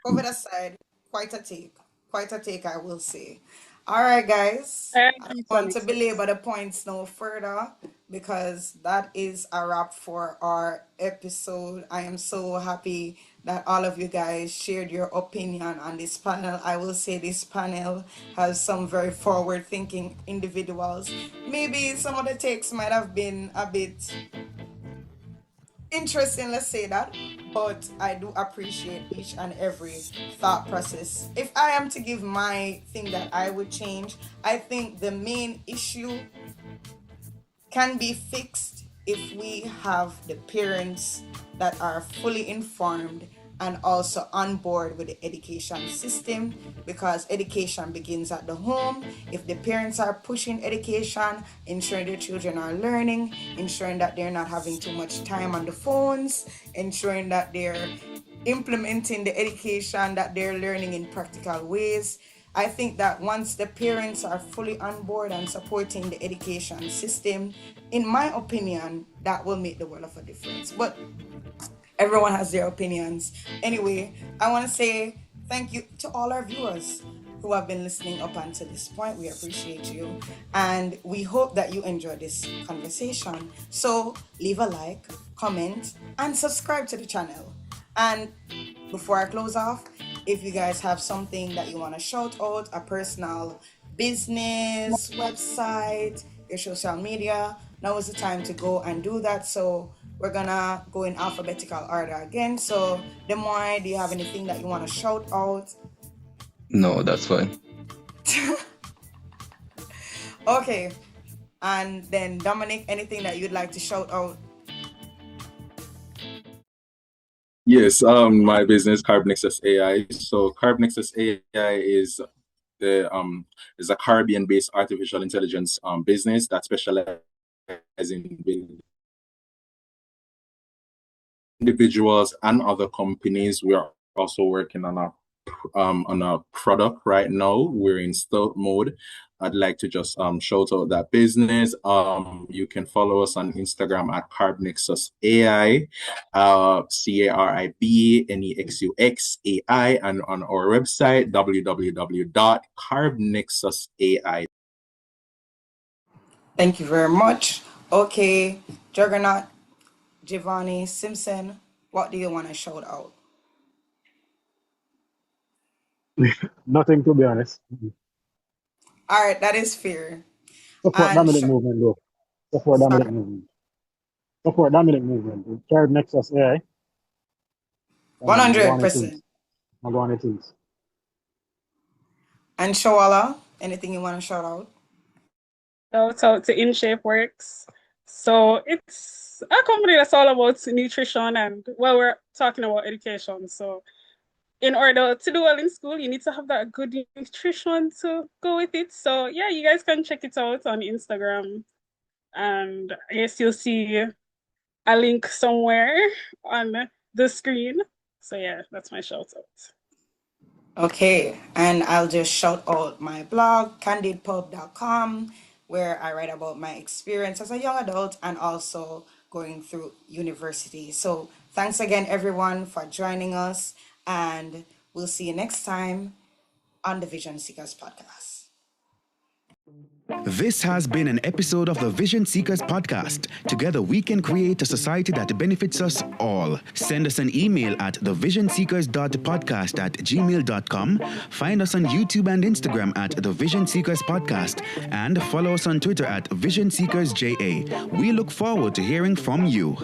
S1: COVID aside, quite a take. Quite a take, I will say. All right, guys.
S3: I
S1: I
S3: agree
S1: don't
S3: to an
S1: want to
S3: extent.
S1: belabor the points no further because that is a wrap for our episode. I am so happy that all of you guys shared your opinion on this panel. I will say this panel has some very forward thinking individuals. Maybe some of the takes might have been a bit interesting, let's say that, but I do appreciate each and every thought process. If I am to give my thing that I would change, I think the main issue can be fixed if we have the parents that are fully informed and also on board with the education system, because education begins at the home. If the parents are pushing education, ensuring their children are learning, ensuring that they're not having too much time on the phones, ensuring that they're implementing the education that they're learning in practical ways. I think that once the parents are fully on board and supporting the education system, in my opinion, that will make the world of a difference. But everyone has their opinions. Anyway, I want to say thank you to all our viewers who have been listening up until this point. We appreciate you. And we hope that you enjoyed this conversation. So leave a like, comment, and subscribe to the channel. And before I close off, if you guys have something that you want to shout out, a personal business, website, your social media, now is the time to go and do that. So we're gonna go in alphabetical order again. So Demoy, do you have anything that you want to shout out?
S5: No, that's fine.
S1: Okay. And then Dominic, anything that you'd like to shout out?
S7: yes, my business Carbonexus AI. So Carbonexus AI is a Caribbean-based artificial intelligence business that specializes in building individuals and other companies. We are also working on a on a product right now. We're in stealth mode. I'd like to just shout out that business. You can follow us on Instagram at Carbnexus AI, CARIBNEXUXAI, and on our website www.carbnexusai.
S1: Thank you very much. Okay, Juggernaut, Giovanni, Simpson, what do you want to shout out?
S6: Nothing, to be honest.
S1: All right, that is fair.
S6: Support
S1: And
S6: Dominic movement, though. Support Dominic
S1: sorry,
S6: movement. Support Dominic movement. Third Nexus AI. I'm going to things.
S1: 100%.
S6: I'm going to things.
S1: And Shawala, anything you want to shout out?
S3: Shout out to In Shape Works. So it's a company that's all about nutrition and well, we're talking about education. So in order to do well in school, you need to have that good nutrition to go with it. So yeah, you guys can check it out on Instagram. And I guess you'll see a link somewhere on the screen. So yeah, that's my shout out.
S1: Okay, and I'll just shout out my blog, candidpub.com, where I write about my experience as a young adult and also going through university. So thanks again, everyone, for joining us, and we'll see you next time on the Vision Seekers podcast.
S4: This has been an episode of the Vision Seekers podcast. Together we can create a society that benefits us all. Send us an email at thevisionseekers.podcast@gmail.com. Find us on YouTube and Instagram at The Vision Seekers Podcast and follow us on Twitter at Vision Seekers JA. We look forward to hearing from you.